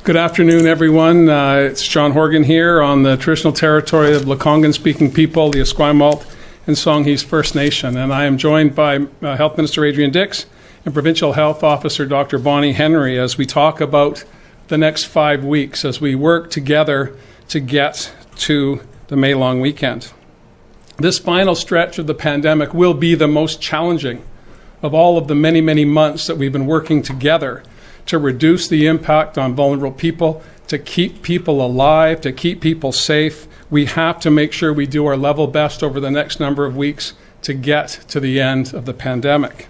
Good afternoon, everyone. It's John Horgan here on the traditional territory of Lekwungen-speaking people, the Esquimalt and Songhees First Nation. And I am joined by Health Minister Adrian Dix and Provincial Health Officer Dr. Bonnie Henry as we talk about the next 5 weeks as we work together to get to the May long weekend. This final stretch of the pandemic will be the most challenging of all of the many, many months that we've been working together to reduce the impact on vulnerable people, to keep people alive, to keep people safe. We have to make sure we do our level best over the next number of weeks to get to the end of the pandemic.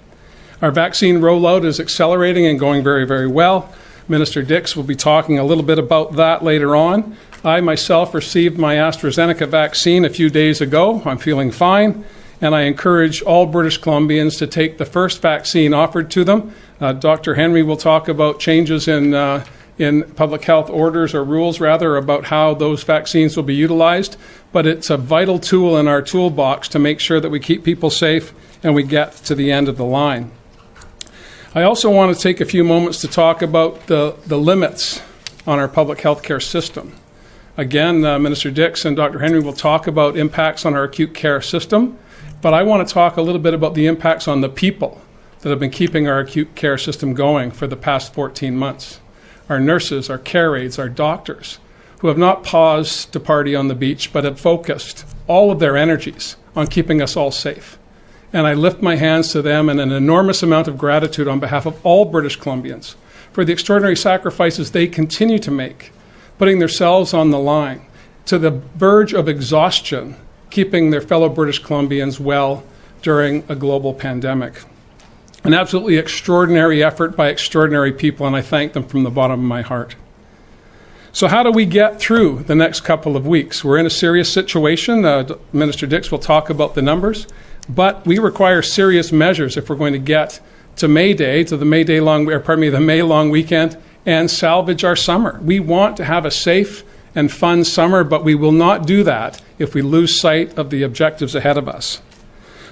Our vaccine rollout is accelerating and going very, very well. Minister Dix will be talking a little bit about that later on. I myself received my AstraZeneca vaccine a few days ago. I'm feeling fine, and I encourage all British Columbians to take the first vaccine offered to them. Dr. Henry will talk about changes in public health orders or rules, rather, about how those vaccines will be utilized. But it's a vital tool in our toolbox to make sure that we keep people safe and we get to the end of the line. I also want to take a few moments to talk about the limits on our public health care system. Again, Minister Dix and Dr. Henry will talk about impacts on our acute care system, but I want to talk a little bit about the impacts on the people that have been keeping our acute care system going for the past 14 months. Our nurses, our care aides, our doctors, who have not paused to party on the beach, but have focused all of their energies on keeping us all safe. And I lift my hands to them in an enormous amount of gratitude on behalf of all British Columbians for the extraordinary sacrifices they continue to make, putting themselves on the line to the verge of exhaustion, keeping their fellow British Columbians well during a global pandemic. An absolutely extraordinary effort by extraordinary people, and I thank them from the bottom of my heart. So how do we get through the next couple of weeks? We're in a serious situation. Minister Dix will talk about the numbers, but we require serious measures if we're going to get to May Day, to the May long weekend, and salvage our summer. We want to have a safe and fun summer, but we will not do that if we lose sight of the objectives ahead of us.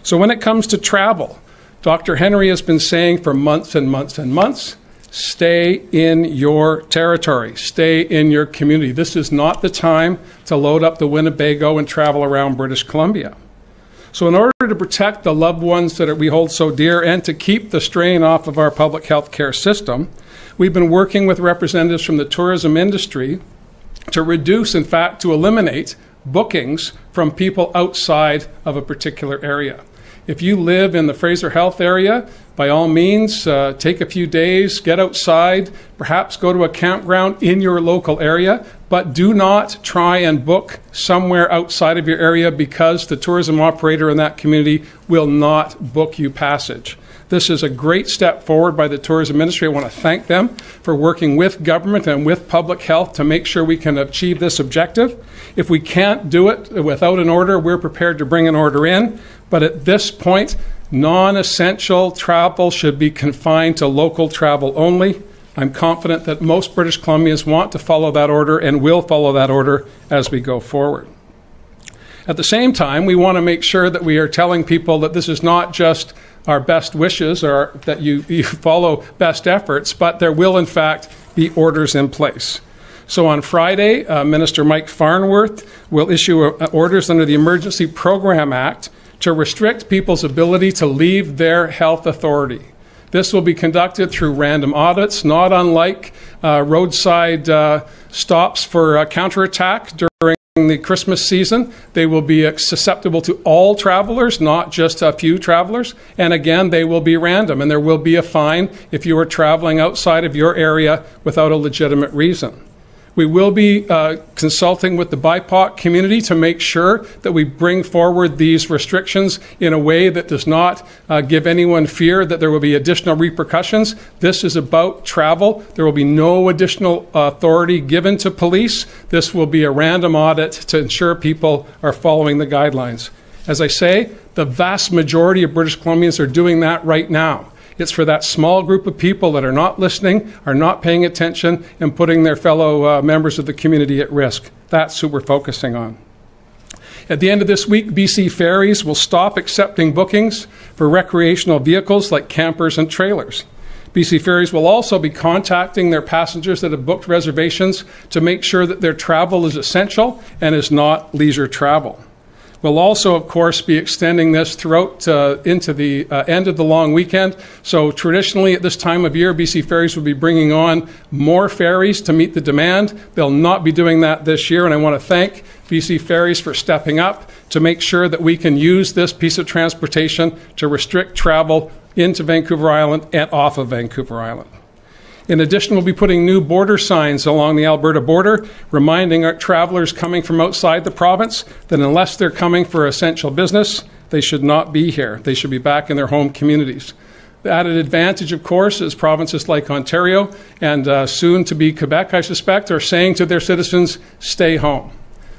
So when it comes to travel, Dr. Henry has been saying for months and months and months, stay in your territory, stay in your community. This is not the time to load up the Winnebago and travel around British Columbia. So in order to protect the loved ones that we hold so dear and to keep the strain off of our public health care system, we've been working with representatives from the tourism industry to reduce, in fact, to eliminate bookings from people outside of a particular area. If you live in the Fraser Health area, by all means, take a few days, get outside, perhaps go to a campground in your local area, but do not try and book somewhere outside of your area because the tourism operator in that community will not book you passage. This is a great step forward by the tourism industry. I want to thank them for working with government and with public health to make sure we can achieve this objective. If we can't do it without an order, we're prepared to bring an order in. But at this point, non-essential travel should be confined to local travel only. I'm confident that most British Columbians want to follow that order and will follow that order as we go forward. At the same time, we want to make sure that we are telling people that this is not just our best wishes or that you follow best efforts, but there will in fact be orders in place. So on Friday, Minister Mike Farnworth will issue orders under the Emergency Program Act to restrict people's ability to leave their health authority. This will be conducted through random audits, not unlike roadside stops for counterattack during the Christmas season. They will be susceptible to all travelers, not just a few travelers. And again, they will be random, and there will be a fine if you are traveling outside of your area without a legitimate reason. We will be consulting with the BIPOC community to make sure that we bring forward these restrictions in a way that does not give anyone fear that there will be additional repercussions. This is about travel. There will be no additional authority given to police. This will be a random audit to ensure people are following the guidelines. As I say, the vast majority of British Columbians are doing that right now. It's for that small group of people that are not listening, are not paying attention, and putting their fellow members of the community at risk. That's who we're focusing on. At the end of this week, BC Ferries will stop accepting bookings for recreational vehicles like campers and trailers. BC Ferries will also be contacting their passengers that have booked reservations to make sure that their travel is essential and is not leisure travel. We'll also, of course, be extending this throughout into the end of the long weekend. So traditionally at this time of year, BC Ferries will be bringing on more ferries to meet the demand. They'll not be doing that this year, and I want to thank BC Ferries for stepping up to make sure that we can use this piece of transportation to restrict travel into Vancouver Island and off of Vancouver Island. In addition, we'll be putting new border signs along the Alberta border, reminding our travelers coming from outside the province that unless they're coming for essential business, they should not be here. They should be back in their home communities. The added advantage, of course, is provinces like Ontario and soon to be Quebec, I suspect, are saying to their citizens, stay home.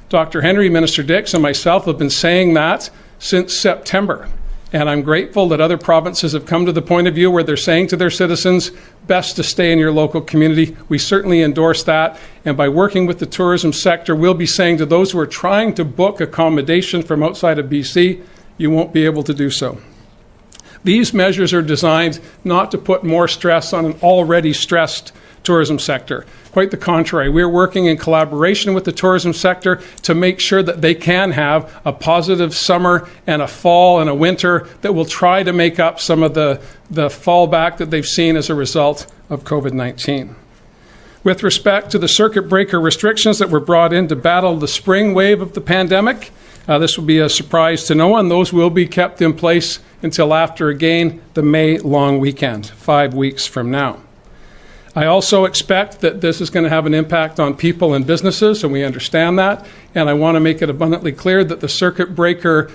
Dr. Henry, Minister Dix, and myself have been saying that since September. And I'm grateful that other provinces have come to the point of view where they're saying to their citizens, best to stay in your local community. We certainly endorse that. And by working with the tourism sector, we'll be saying to those who are trying to book accommodation from outside of BC, you won't be able to do so. These measures are designed not to put more stress on an already stressed tourism sector. Quite the contrary. We're working in collaboration with the tourism sector to make sure that they can have a positive summer and a fall and a winter that will try to make up some of the fallback that they've seen as a result of COVID-19. With respect to the circuit breaker restrictions that were brought in to battle the spring wave of the pandemic, this will be a surprise to no one. Those will be kept in place until after, again, the May long weekend, 5 weeks from now. I also expect that this is going to have an impact on people and businesses, and we understand that. And I want to make it abundantly clear that the circuit breaker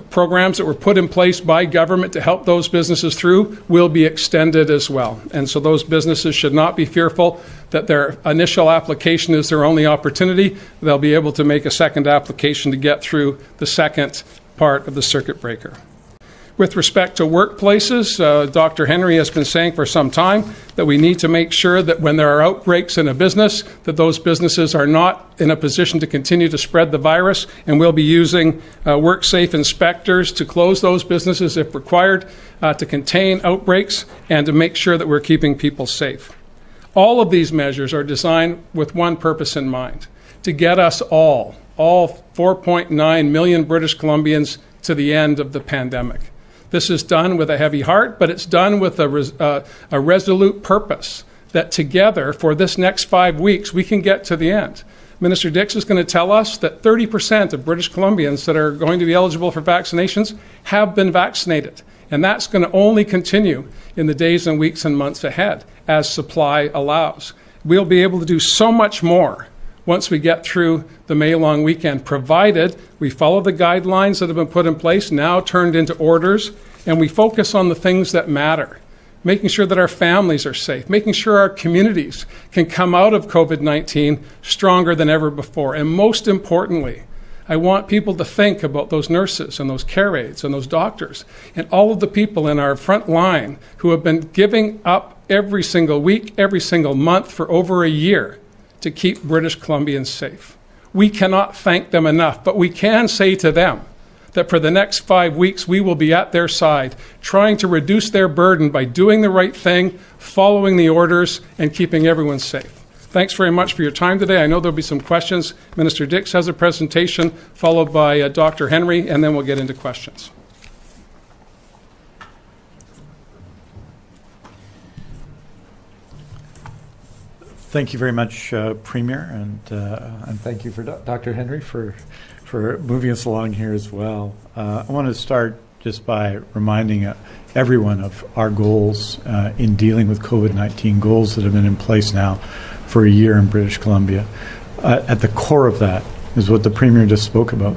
programs that were put in place by government to help those businesses through will be extended as well. And so those businesses should not be fearful that their initial application is their only opportunity. They'll be able to make a second application to get through the second part of the circuit breaker. With respect to workplaces, Dr. Henry has been saying for some time that we need to make sure that when there are outbreaks in a business, that those businesses are not in a position to continue to spread the virus, and we'll be using WorkSafe inspectors to close those businesses if required, to contain outbreaks and to make sure that we're keeping people safe. All of these measures are designed with one purpose in mind, to get us all 4.9 million British Columbians to the end of the pandemic. This is done with a heavy heart, but it's done with a resolute purpose that together for this next 5 weeks we can get to the end. Minister Dix is going to tell us that 30% of British Columbians that are going to be eligible for vaccinations have been vaccinated. And that's going to only continue in the days and weeks and months ahead as supply allows. We'll be able to do so much more once we get through the May long weekend, provided we follow the guidelines that have been put in place, now turned into orders, and we focus on the things that matter, making sure that our families are safe, making sure our communities can come out of COVID-19 stronger than ever before. And most importantly, I want people to think about those nurses and those care aides and those doctors and all of the people in our front line who have been giving up every single week, every single month for over a year to keep British Columbians safe. We cannot thank them enough, but we can say to them that for the next 5 weeks we will be at their side, trying to reduce their burden by doing the right thing, following the orders, and keeping everyone safe. Thanks very much for your time today. I know there'll be some questions. Minister Dix has a presentation, followed by Dr. Henry, and then we'll get into questions. Thank you very much, Premier, and thank you for Dr. Henry for moving us along here as well. I want to start just by reminding everyone of our goals in dealing with COVID-19, goals that have been in place now for a year in British Columbia. At the core of that is what the Premier just spoke about,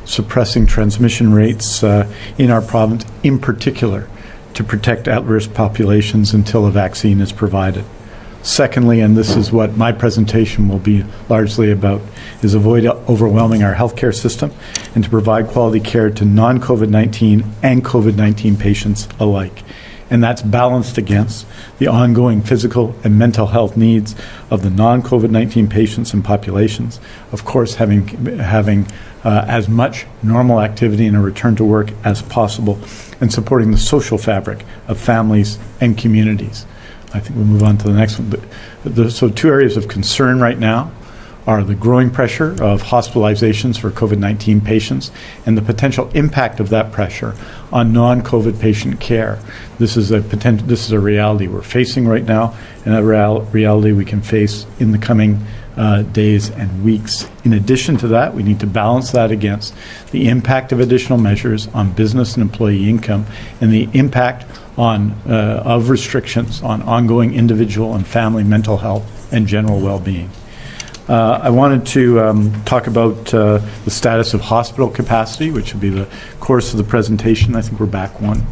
suppressing transmission rates in our province, in particular, to protect at-risk populations until a vaccine is provided. Secondly, and this is what my presentation will be largely about, is avoid overwhelming our healthcare system and to provide quality care to non-COVID-19 and COVID-19 patients alike. and that's balanced against the ongoing physical and mental health needs of the non-COVID-19 patients and populations. Of course, having as much normal activity and a return to work as possible, and supporting the social fabric of families and communities. I think we'll move on to the next one. So 2 areas of concern right now are the growing pressure of hospitalizations for COVID-19 patients and the potential impact of that pressure on non-COVID patient care. This is a reality we're facing right now, and a reality we can face in the coming days and weeks. In addition to that, we need to balance that against the impact of additional measures on business and employee income and the impact of restrictions on ongoing individual and family mental health and general well-being. I wanted to talk about the status of hospital capacity, which will be the course of the presentation. I think we're back one.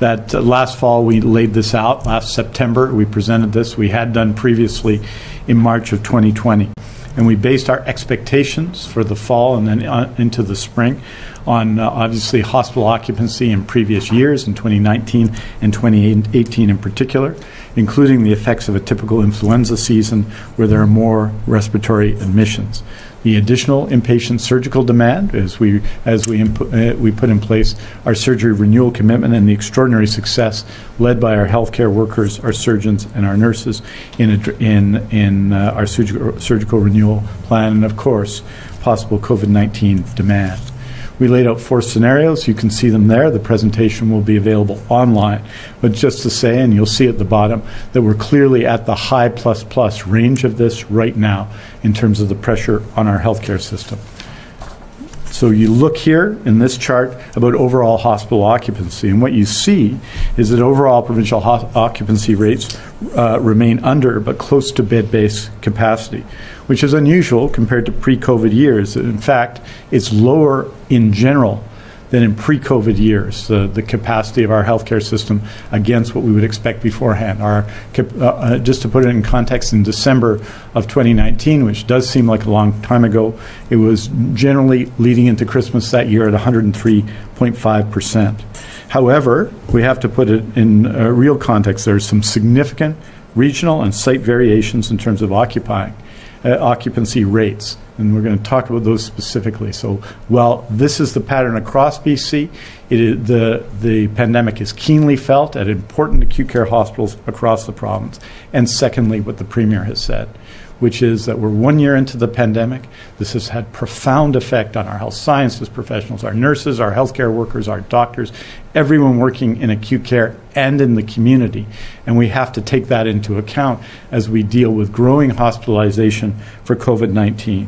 Last fall we laid this out. Last September we presented this. We had done previously in March of 2020. And we based our expectations for the fall and then into the spring on obviously hospital occupancy in previous years, in 2019 and 2018 in particular, including the effects of a typical influenza season where there are more respiratory admissions. The additional inpatient surgical demand as we put in place our surgery renewal commitment, and the extraordinary success led by our healthcare workers, our surgeons, and our nurses in our surgical renewal plan, and of course possible COVID-19 demand. We laid out 4 scenarios. You can see them there. The presentation will be available online. But just to say, and you'll see at the bottom, that we're clearly at the high plus range of this right now in terms of the pressure on our healthcare system. So you look here in this chart about overall hospital occupancy, and what you see is that overall provincial occupancy rates remain under but close to bed-based capacity, which is unusual compared to pre-COVID years. In fact, it's lower in general than in pre-COVID years, the capacity of our healthcare system against what we would expect beforehand. Just to put it in context, in December of 2019, which does seem like a long time ago, it was generally leading into Christmas that year at 103.5%. However, we have to put it in real context. There are some significant regional and site variations in terms of occupancy rates, and we're going to talk about those specifically. So while this is the pattern across BC, the pandemic is keenly felt at important acute care hospitals across the province. And secondly, what the Premier has said, which is that we're 1 year into the pandemic. This has had profound effect on our health sciences professionals, our nurses, our healthcare workers, our doctors, everyone working in acute care and in the community. And we have to take that into account as we deal with growing hospitalization for COVID-19.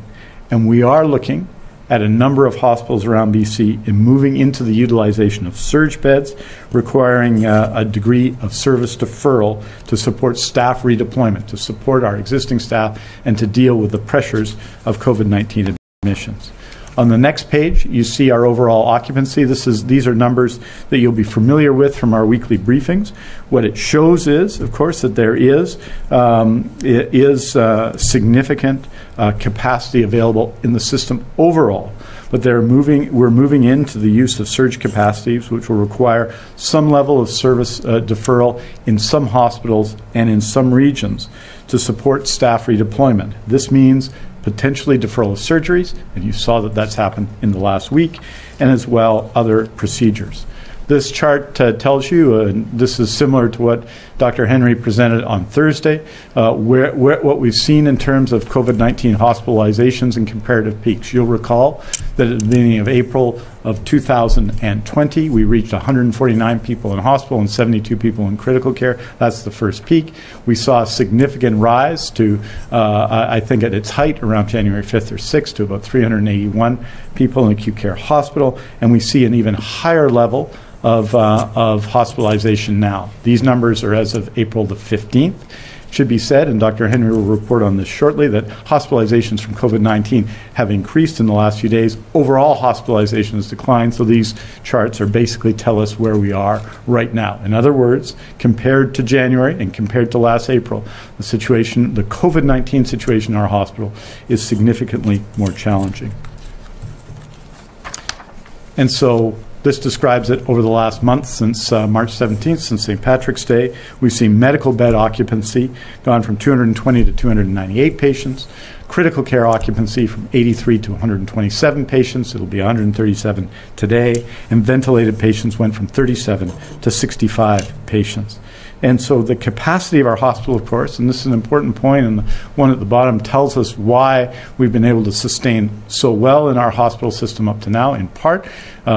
And we are looking at a number of hospitals around BC in moving into the utilization of surge beds, requiring a degree of service deferral to support staff redeployment, to support our existing staff, and to deal with the pressures of COVID-19 admissions. On the next page, you see our overall occupancy. These are numbers that you'll be familiar with from our weekly briefings. What it shows is, of course, that there is significant capacity available in the system overall. But we're moving into the use of surge capacities, which will require some level of service deferral in some hospitals and in some regions to support staff redeployment. This means potentially deferral of surgeries, and you saw that that's happened in the last week, and as well other procedures. This chart tells you, and this is similar to what Dr. Henry presented on Thursday, what we've seen in terms of COVID-19 hospitalizations and comparative peaks. You'll recall that at the beginning of April of 2020, we reached 149 people in hospital and 72 people in critical care. That's the first peak. We saw a significant rise to, I think at its height, around January 5th or 6th, to about 381 people in acute care hospital, and we see an even higher level of hospitalization now. These numbers are as of April the 15th. It should be said, and Dr. Henry will report on this shortly, that hospitalizations from COVID-19 have increased in the last few days. Overall hospitalization has declined, so these charts are basically tell us where we are right now. In other words, compared to January and compared to last April, the COVID-19 situation in our hospital is significantly more challenging. And so This describes it over the last month since March 17th, since St. Patrick's Day. We've seen medical bed occupancy gone from 220 to 298 patients, critical care occupancy from 83 to 127 patients. It'll be 137 today. And ventilated patients went from 37 to 65 patients. And so the capacity of our hospital, of course, and this is an important point, and the one at the bottom tells us why we've been able to sustain so well in our hospital system up to now, in part,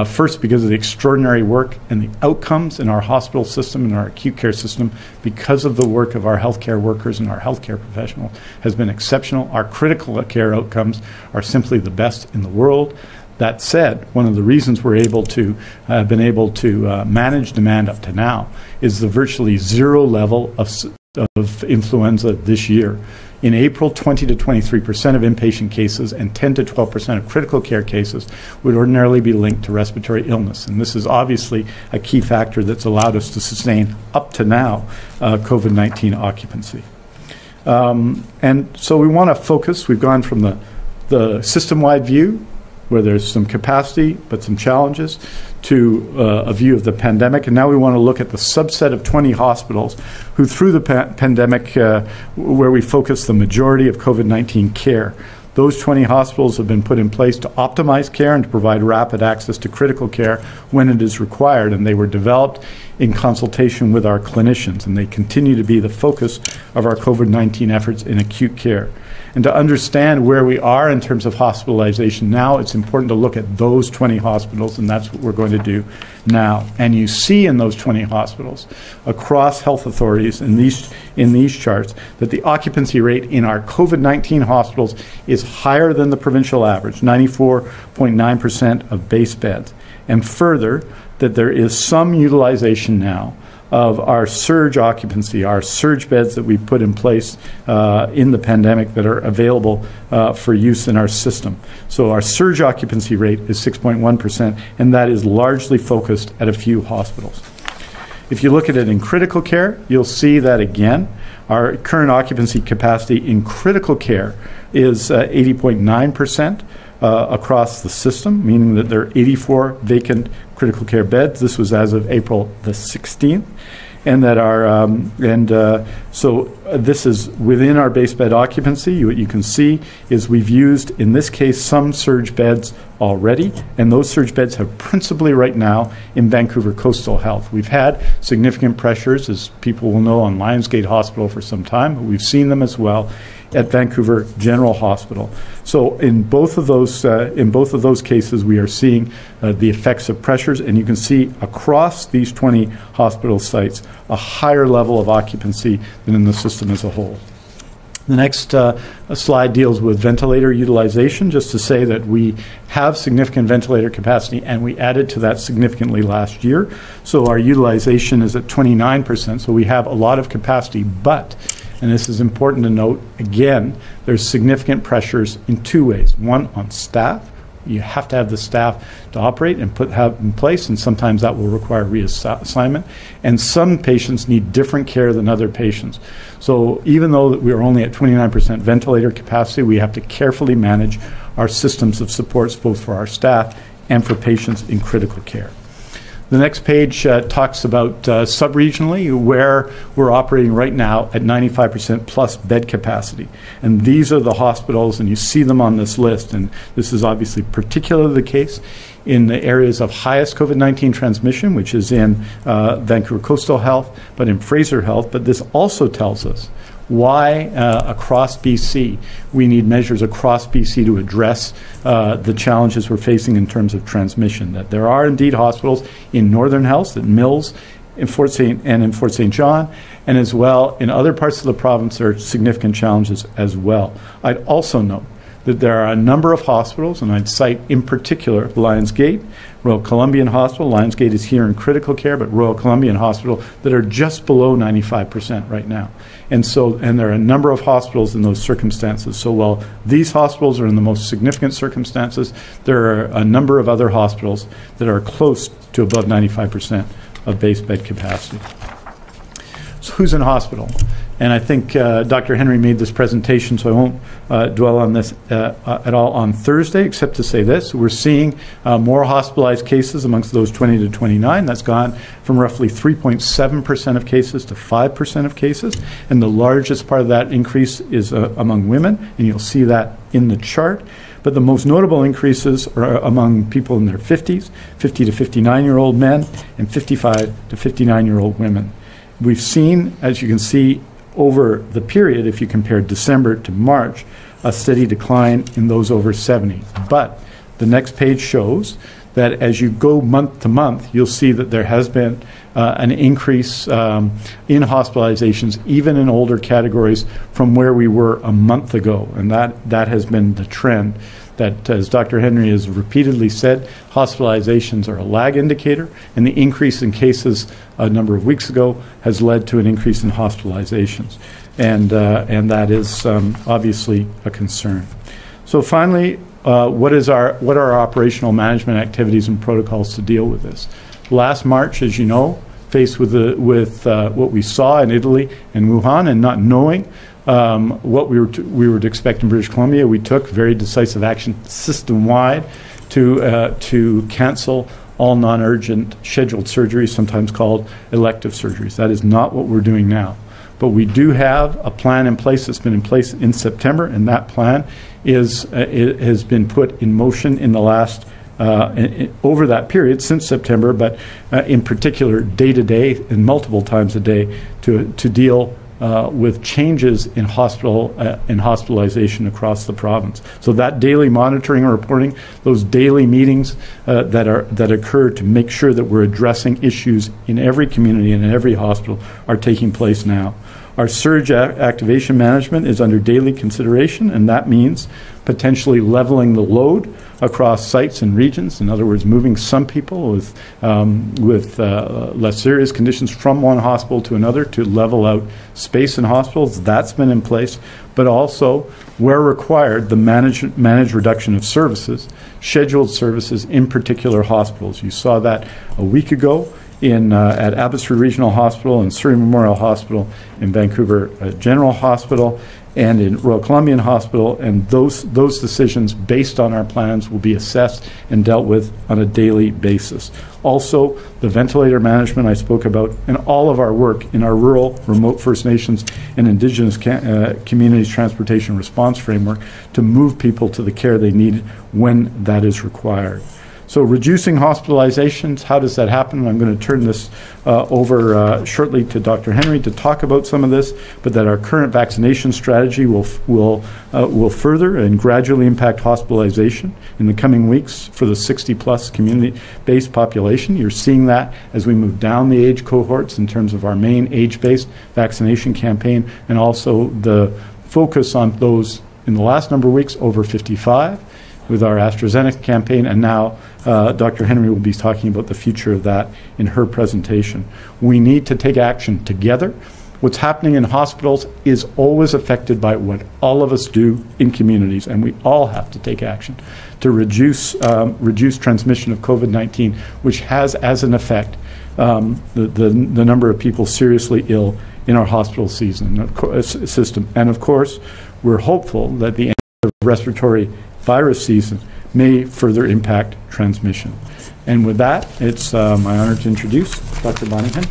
first because of the extraordinary work and the outcomes in our hospital system and our acute care system, because of the work of our healthcare workers and our healthcare professionals, has been exceptional. Our critical care outcomes are simply the best in the world. That said, one of the reasons we're able to been able to manage demand up to now is the virtually zero level of influenza this year. In April, 20 to 23% of inpatient cases and 10 to 12% of critical care cases would ordinarily be linked to respiratory illness. And this is obviously a key factor that's allowed us to sustain up to now COVID-19 occupancy. And so we want to focus. We've gone from the system-wide view, where there's some capacity but some challenges, to a view of the pandemic. And now we want to look at the subset of 20 hospitals who, through the pandemic, where we focus the majority of COVID-19 care. Those 20 hospitals have been put in place to optimize care and to provide rapid access to critical care when it is required. And they were developed in consultation with our clinicians, and they continue to be the focus of our COVID-19 efforts in acute care. And to understand where we are in terms of hospitalization now, it's important to look at those 20 hospitals, and that's what we're going to do now. And you see in those 20 hospitals across health authorities in these charts that the occupancy rate in our COVID-19 hospitals is higher than the provincial average, 94.9% of base beds. And further, that there is some utilization now of our surge occupancy, our surge beds that we put in place in the pandemic that are available for use in our system. So our surge occupancy rate is 6.1%, and that is largely focused at a few hospitals. If you look at it in critical care, you'll see that again, our current occupancy capacity in critical care is 80.9%. Across the system, meaning that there are 84 vacant critical care beds. This was as of April the 16th. And that our so this is within our base bed occupancy. What you can see is we've used, in this case, some surge beds already, and those surge beds have principally right now in Vancouver Coastal Health. We've had significant pressures, as people will know, on Lionsgate Hospital for some time, but we've seen them as well at Vancouver General Hospital. So in both of those cases, we are seeing the effects of pressures, and you can see across these 20 hospital sites a higher level of occupancy than in the system as a whole. The next slide deals with ventilator utilization, just to say that we have significant ventilator capacity, and we added to that significantly last year. So our utilization is at 29%, so we have a lot of capacity, but, and this is important to note, again, there's significant pressures in two ways. One, on staff. You have to have the staff to operate and have in place, and sometimes that will require reassignment. And some patients need different care than other patients. So even though we are only at 29% ventilator capacity, we have to carefully manage our systems of supports both for our staff and for patients in critical care. The next page talks about sub-regionally where we're operating right now at 95% plus bed capacity. And these are the hospitals, and you see them on this list. And this is obviously particularly the case in the areas of highest COVID-19 transmission, which is in Vancouver Coastal Health, but in Fraser Health. But this also tells us why across BC we need measures across BC to address the challenges we're facing in terms of transmission. That there are indeed hospitals in Northern Health, at Mills, in Fort St. John, and as well in other parts of the province there are significant challenges as well. I'd also note that there are a number of hospitals, and I'd cite in particular Lionsgate, Royal Columbian Hospital. Lionsgate is here in critical care, but Royal Columbian Hospital that are just below 95% right now. And there are a number of hospitals in those circumstances. So while these hospitals are in the most significant circumstances, there are a number of other hospitals that are close to above 95% of base bed capacity. So who's in hospital? And I think Dr. Henry made this presentation, so I won't dwell on this at all on Thursday, except to say this. We're seeing more hospitalized cases amongst those 20 to 29. That's gone from roughly 3.7% of cases to 5% of cases. And the largest part of that increase is among women, and you'll see that in the chart. But the most notable increases are among people in their 50s, 50 to 59-year-old men, and 55 to 59-year-old women. We've seen, as you can see, over the period, if you compare December to March, a steady decline in those over 70. But the next page shows that as you go month to month, you'll see that there has been an increase in hospitalizations, even in older categories, from where we were a month ago. And that has been the trend. That, as Dr. Henry has repeatedly said, hospitalizations are a lag indicator, and the increase in cases a number of weeks ago has led to an increase in hospitalizations. And that is obviously a concern. So finally, what are our operational management activities and protocols to deal with this? Last March, as you know, faced with what we saw in Italy and Wuhan, and not knowing what we were to expect in British Columbia, we took very decisive action system-wide to cancel all non-urgent scheduled surgeries, sometimes called elective surgeries. That is not what we're doing now. But we do have a plan in place that's been in place in September, and that plan has been put in motion in the last over that period since September, but in particular day to day and multiple times a day to deal with changes in hospitalization across the province. So that daily monitoring and reporting, those daily meetings that occur to make sure that we're addressing issues in every community and in every hospital are taking place now. Our surge activation management is under daily consideration, and that means potentially leveling the load across sites and regions. In other words, moving some people with less serious conditions from one hospital to another to level out space in hospitals. That's been in place. But also, where required, the managed reduction of services, scheduled services in particular hospitals. You saw that a week ago at Abbotsford Regional Hospital and Surrey Memorial Hospital, in Vancouver General Hospital, and in Royal Columbian Hospital, and those decisions based on our plans will be assessed and dealt with on a daily basis. Also, the ventilator management I spoke about, and all of our work in our rural, remote First Nations and Indigenous communities transportation response framework to move people to the care they need when that is required. So reducing hospitalizations, how does that happen? I'm going to turn this over shortly to Dr. Henry to talk about some of this, but that our current vaccination strategy will further and gradually impact hospitalization in the coming weeks for the 60-plus community-based population. You're seeing that as we move down the age cohorts in terms of our main age-based vaccination campaign, and also the focus on those in the last number of weeks over 55 with our AstraZeneca campaign, and now Dr. Henry will be talking about the future of that in her presentation. We need to take action together. What's happening in hospitals is always affected by what all of us do in communities, and we all have to take action to reduce transmission of COVID-19, which has as an effect the number of people seriously ill in our hospital system. And of course, we're hopeful that the end of respiratory virus season may further impact transmission. And with that, it's my honor to introduce Dr. Bonningham.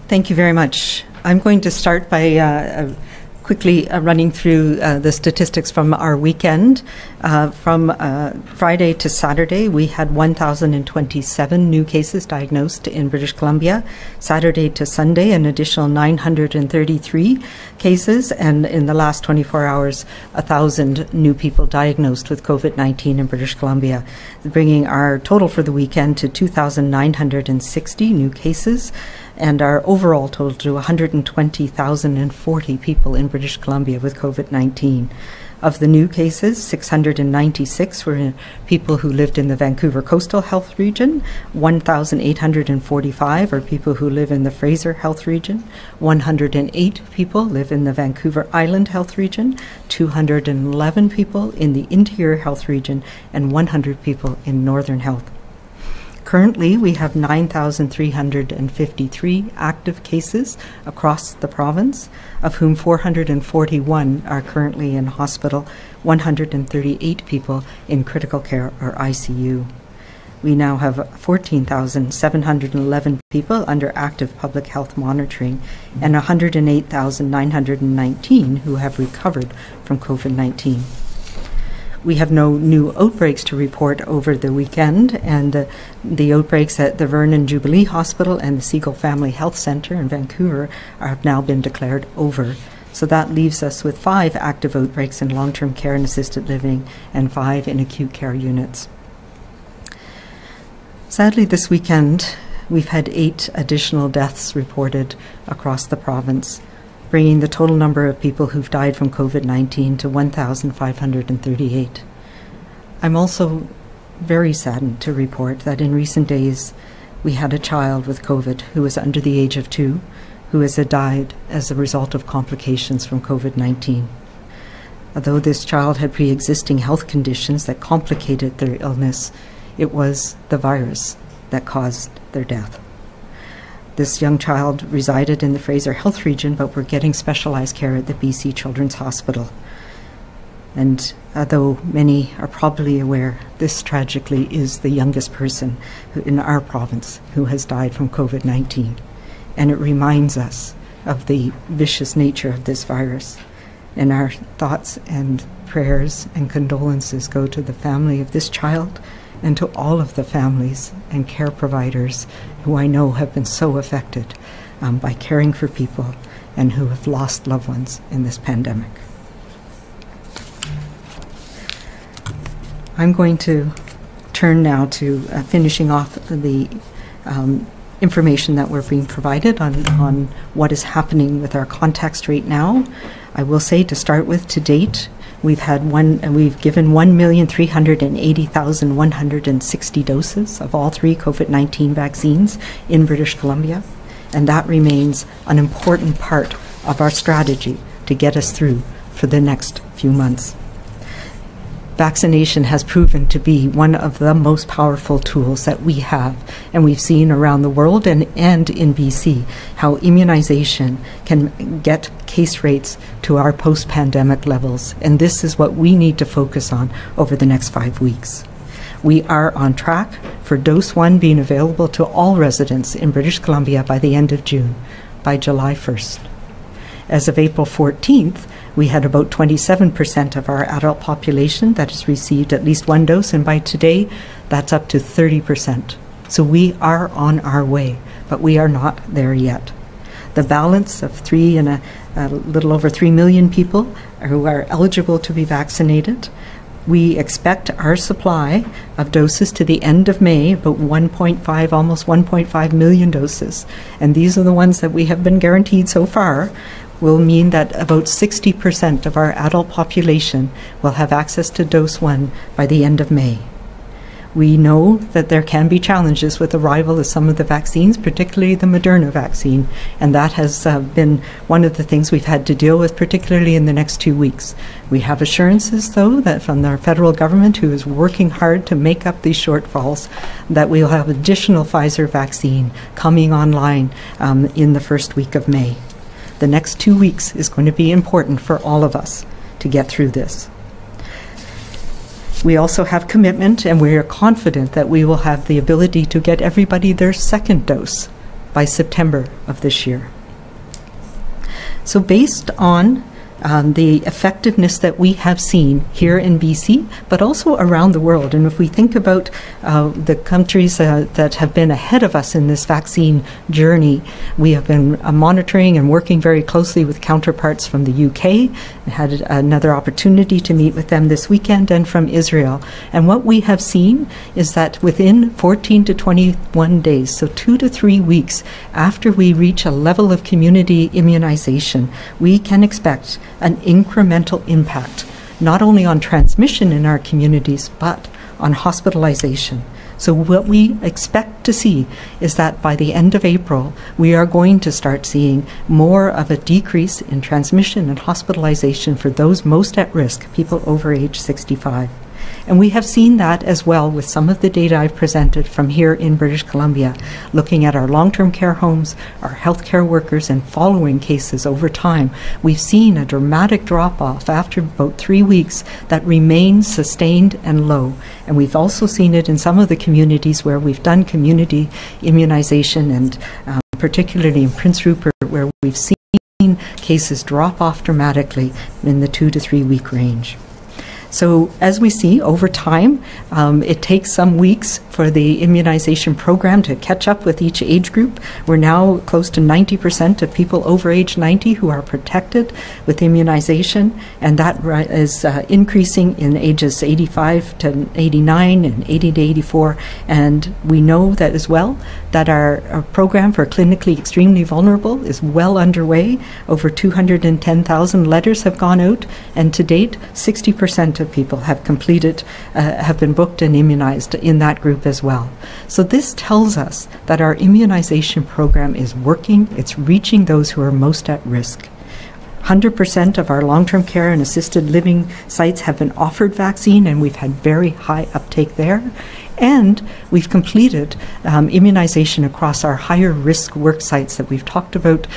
Thank you very much. I'm going to start by quickly running through the statistics from our weekend. From Friday to Saturday, we had 1,027 new cases diagnosed in British Columbia. Saturday to Sunday, an additional 933 cases, and in the last 24 hours, 1,000 new people diagnosed with COVID-19 in British Columbia, bringing our total for the weekend to 2,960 new cases, and our overall total to 120,040 people in British Columbia with COVID-19. Of the new cases, 696 were people who lived in the Vancouver Coastal Health Region, 1,845 are people who live in the Fraser Health Region, 108 people live in the Vancouver Island Health Region, 211 people in the Interior Health Region, and 100 people in Northern Health. Currently, we have 9,353 active cases across the province, of whom 441 are currently in hospital, 138 people in critical care or ICU. We now have 14,711 people under active public health monitoring and 108,919 who have recovered from COVID-19. We have no new outbreaks to report over the weekend, and the outbreaks at the Vernon Jubilee Hospital and the Seagull Family Health Centre in Vancouver have now been declared over. So that leaves us with 5 active outbreaks in long-term care and assisted living and 5 in acute care units. Sadly, this weekend, we've had 8 additional deaths reported across the province, bringing the total number of people who've died from COVID-19 to 1,538. I'm also very saddened to report that in recent days, we had a child with COVID who was under the age of 2, who has died as a result of complications from COVID-19. Although this child had pre-existing health conditions that complicated their illness, it was the virus that caused their death. This young child resided in the Fraser Health Region, but were getting specialized care at the BC Children's Hospital. And although many are probably aware, this tragically is the youngest person in our province who has died from COVID-19. And it reminds us of the vicious nature of this virus. And our thoughts and prayers and condolences go to the family of this child and to all of the families and care providers who I know have been so affected by caring for people and who have lost loved ones in this pandemic. I'm going to turn now to finishing off the information that we're being provided on what is happening with our context right now. I will say, to start with, to date, we've given 1,380,160 doses of all 3 COVID-19 vaccines in British Columbia, and that remains an important part of our strategy to get us through for the next few months. Vaccination has proven to be one of the most powerful tools that we have, and we've seen around the world and in BC how immunization can get case rates to our post-pandemic levels, and this is what we need to focus on over the next 5 weeks. We are on track for dose 1 being available to all residents in British Columbia by the end of June, by July 1st. As of April 14th, we had about 27% of our adult population that has received at least 1 dose, and by today, that's up to 30%. So we are on our way, but we are not there yet. The balance of a little over 3 million people who are eligible to be vaccinated. We expect our supply of doses to the end of May, about almost 1.5 million doses. And these are the ones that we have been guaranteed so far, will mean that about 60% of our adult population will have access to dose 1 by the end of May. We know that there can be challenges with arrival of some of the vaccines, particularly the Moderna vaccine, and that has been one of the things we've had to deal with, particularly in the next 2 weeks. We have assurances, though, that from our federal government, who is working hard to make up these shortfalls, that we'll have additional Pfizer vaccine coming online in the first week of May. The next 2 weeks is going to be important for all of us to get through this. We also have commitment, and we are confident that we will have the ability to get everybody their second dose by September of this year. So based on the effectiveness that we have seen here in BC, but also around the world. And if we think about the countries that have been ahead of us in this vaccine journey, we have been monitoring and working very closely with counterparts from the UK. I had another opportunity to meet with them this weekend, and from Israel. And what we have seen is that within 14 to 21 days, so 2 to 3 weeks after we reach a level of community immunization, we can expect an incremental impact, not only on transmission in our communities, but on hospitalization. So what we expect to see is that by the end of April, we are going to start seeing more of a decrease in transmission and hospitalization for those most at risk, people over age 65. And we have seen that as well with some of the data I've presented from here in British Columbia, looking at our long-term care homes, our healthcare workers, and following cases over time. We've seen a dramatic drop-off after about 3 weeks that remains sustained and low. And we've also seen it in some of the communities where we've done community immunization, and particularly in Prince Rupert, where we've seen cases drop off dramatically in the 2 to 3 week range. So as we see over time, it takes some weeks for the immunization program to catch up with each age group. We're now close to 90% of people over age 90 who are protected with immunization, and that is increasing in ages 85 to 89 and 80 to 84. And we know that as well that our program for clinically extremely vulnerable is well underway. Over 210,000 letters have gone out, and to date, 60% of people have completed, have been booked and immunized in that group as well. So this tells us that our immunization program is working. It's reaching those who are most at risk. 100% of our long-term care and assisted living sites have been offered vaccine, and we've had very high uptake there. And we've completed immunization across our higher risk work sites that we've talked about,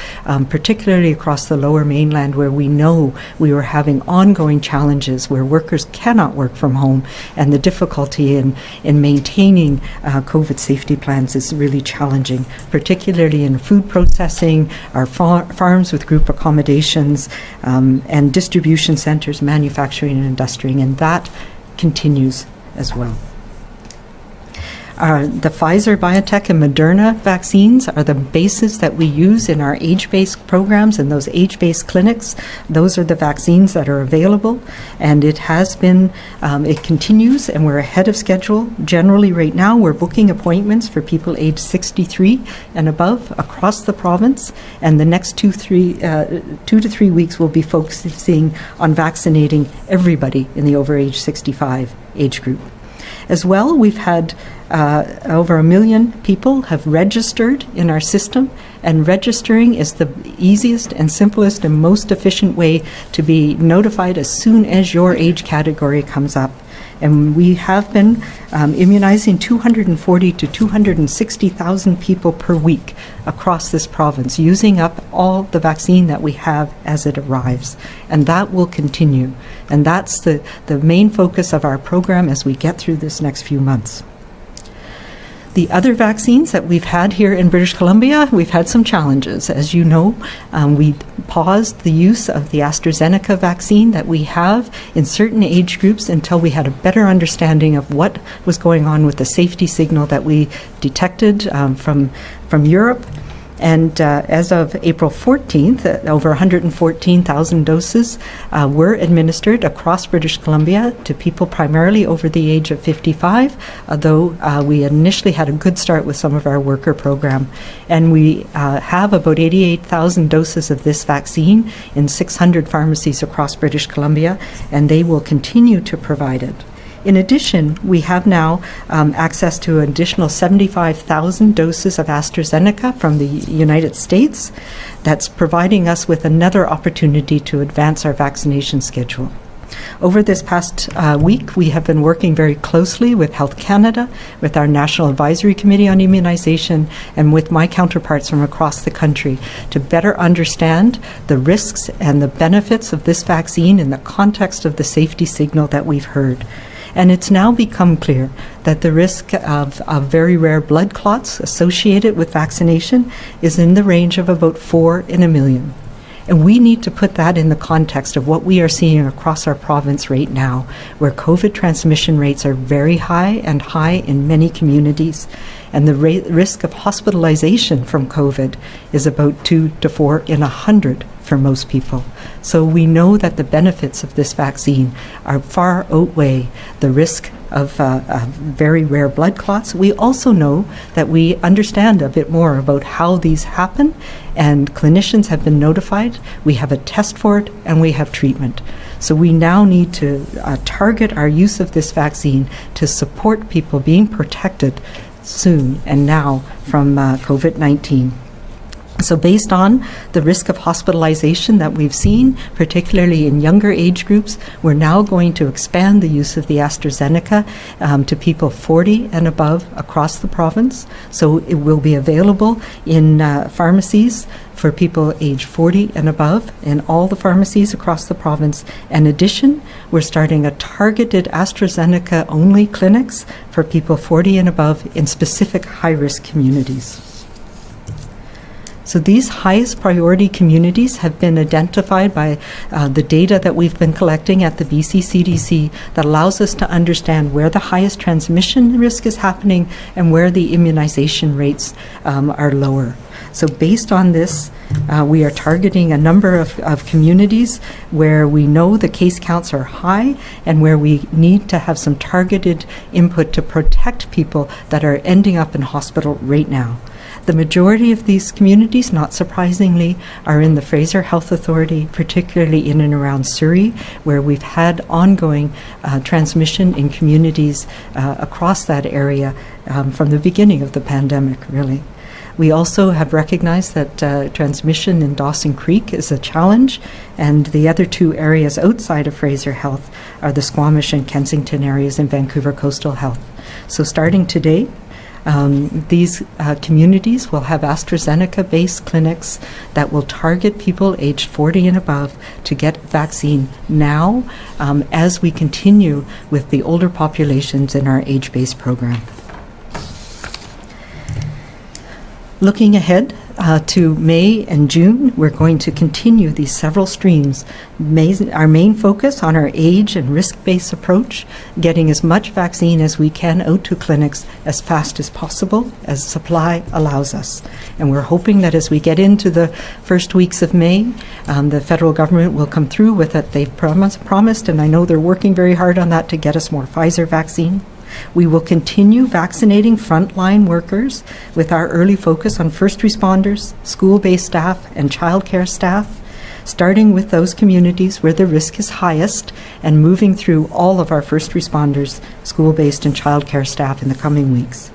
particularly across the Lower Mainland, where we know we were having ongoing challenges where workers cannot work from home, and the difficulty in maintaining COVID safety plans is really challenging, particularly in food processing, our farms with group accommodations, and distribution centers, manufacturing and industry, and that continues as well. The Pfizer, BioNTech, and Moderna vaccines are the bases that we use in our age-based programs and those age-based clinics. Those are the vaccines that are available, and it has been, it continues, and we're ahead of schedule. Generally, right now, we're booking appointments for people aged 63 and above across the province, and the next 2 to 3 weeks we'll be focusing on vaccinating everybody in the over age 65 age group. As well, we've had over 1 million people have registered in our system, and registering is the easiest and simplest and most efficient way to be notified as soon as your age category comes up. And we have been immunizing 240 to 260,000 people per week across this province, using up all the vaccine that we have as it arrives. And that will continue. And that's the main focus of our program as we get through this next few months. The other vaccines that we've had here in British Columbia, we've had some challenges. As you know, we paused the use of the AstraZeneca vaccine that we have in certain age groups until we had a better understanding of what was going on with the safety signal that we detected from Europe. And as of April 14th, over 114,000 doses were administered across British Columbia to people primarily over the age of 55, although we initially had a good start with some of our worker program. And we have about 88,000 doses of this vaccine in 600 pharmacies across British Columbia, and they will continue to provide it. In addition, we have now access to an additional 75,000 doses of AstraZeneca from the United States. That's providing us with another opportunity to advance our vaccination schedule. Over this past week, we have been working very closely with Health Canada, with our National Advisory Committee on Immunization, and with my counterparts from across the country to better understand the risks and the benefits of this vaccine in the context of the safety signal that we've heard. And it's now become clear that the risk of very rare blood clots associated with vaccination is in the range of about 4 in a million. And we need to put that in the context of what we are seeing across our province right now, where COVID transmission rates are very high and high in many communities. And the risk of hospitalization from COVID is about 2 to 4 in 100 for most people. So we know that the benefits of this vaccine are far outweigh the risk of very rare blood clots. We also know that we understand a bit more about how these happen, and clinicians have been notified. We have a test for it, and we have treatment. So we now need to target our use of this vaccine to support people being protected soon and now from COVID-19. So based on the risk of hospitalization that we've seen, particularly in younger age groups, we're now going to expand the use of the AstraZeneca to people 40 and above across the province. So it will be available in pharmacies for people age 40 and above in all the pharmacies across the province. In addition, we're starting a targeted AstraZeneca-only clinics for people 40 and above in specific high-risk communities. So these highest priority communities have been identified by the data that we've been collecting at the BC CDC that allows us to understand where the highest transmission risk is happening and where the immunization rates are lower. So based on this, we are targeting a number of communities where we know the case counts are high and where we need to have some targeted input to protect people that are ending up in hospital right now. The majority of these communities, not surprisingly, are in the Fraser Health Authority, particularly in and around Surrey, where we've had ongoing transmission in communities across that area from the beginning of the pandemic, really. We also have recognized that transmission in Dawson Creek is a challenge, and the other two areas outside of Fraser Health are the Squamish and Kensington areas in Vancouver Coastal Health. So starting today, these communities will have AstraZeneca-based clinics that will target people aged 40 and above to get vaccine now as we continue with the older populations in our age-based program. Looking ahead to May and June, we're going to continue these several streams. Our main focus on our age and risk-based approach, getting as much vaccine as we can out to clinics as fast as possible, as supply allows us. And we're hoping that as we get into the first weeks of May, the federal government will come through with it. They've promised, and I know they're working very hard on that to get us more Pfizer vaccine. We will continue vaccinating frontline workers with our early focus on first responders, school-based staff, and childcare staff, starting with those communities where the risk is highest and moving through all of our first responders, school-based, and childcare staff in the coming weeks.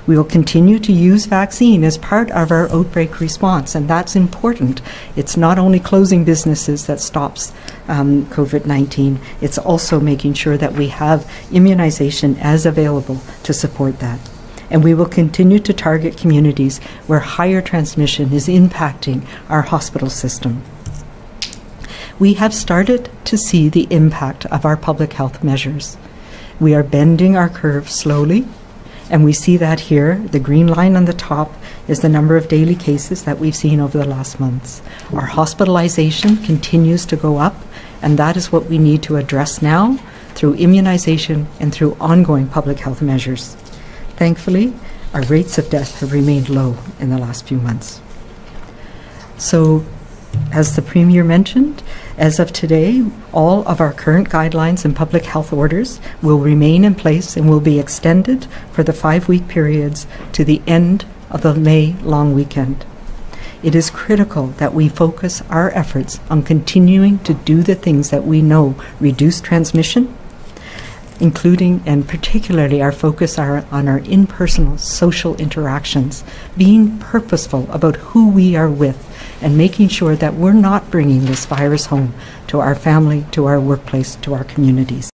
We will continue to use vaccine as part of our outbreak response, and that's important. It's not only closing businesses that stops COVID-19, it's also making sure that we have immunization as available to support that. And we will continue to target communities where higher transmission is impacting our hospital system. We have started to see the impact of our public health measures. We are bending our curve slowly, and we see that here. The green line on the top is the number of daily cases that we've seen over the last months. Our hospitalization continues to go up, and that is what we need to address now through immunization and through ongoing public health measures. Thankfully, our rates of death have remained low in the last few months. So, as the Premier mentioned, as of today, all of our current guidelines and public health orders will remain in place and will be extended for the 5-week periods to the end of the May long weekend. It is critical that we focus our efforts on continuing to do the things that we know reduce transmission, including and particularly our focus on our in-personal social interactions, being purposeful about who we are with, and making sure that we're not bringing this virus home to our family, to our workplace, to our communities.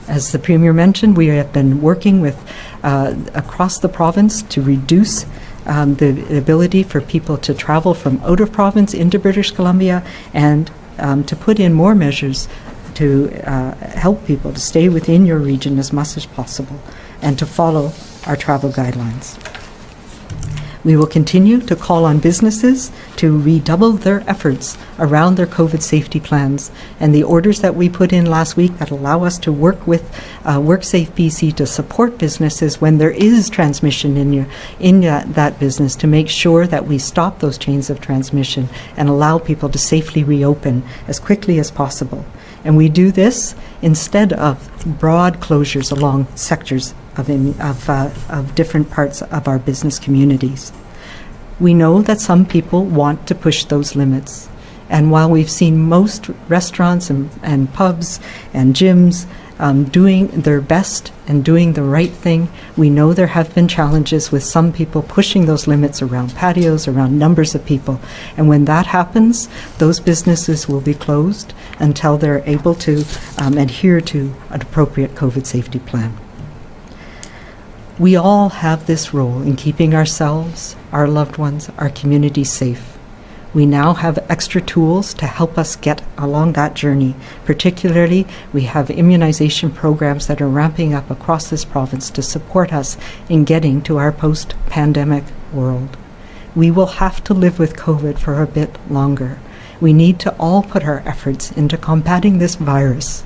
As the Premier mentioned, we have been working with across the province to reduce the ability for people to travel from out of province into British Columbia, and to put in more measures to help people to stay within your region as much as possible and to follow our travel guidelines. We will continue to call on businesses to redouble their efforts around their COVID safety plans, and the orders that we put in last week that allow us to work with WorkSafe BC to support businesses when there is transmission in that business, to make sure that we stop those chains of transmission and allow people to safely reopen as quickly as possible. And we do this instead of broad closures along sectors of different parts of our business communities. We know that some people want to push those limits. And while we've seen most restaurants and pubs and gyms doing their best and doing the right thing. We know there have been challenges with some people pushing those limits around patios, around numbers of people. And when that happens, those businesses will be closed until they're able to adhere to an appropriate COVID safety plan. We all have this role in keeping ourselves, our loved ones, our communities safe. We now have extra tools to help us get along that journey. Particularly, we have immunization programs that are ramping up across this province to support us in getting to our post-pandemic world. We will have to live with COVID for a bit longer. We need to all put our efforts into combating this virus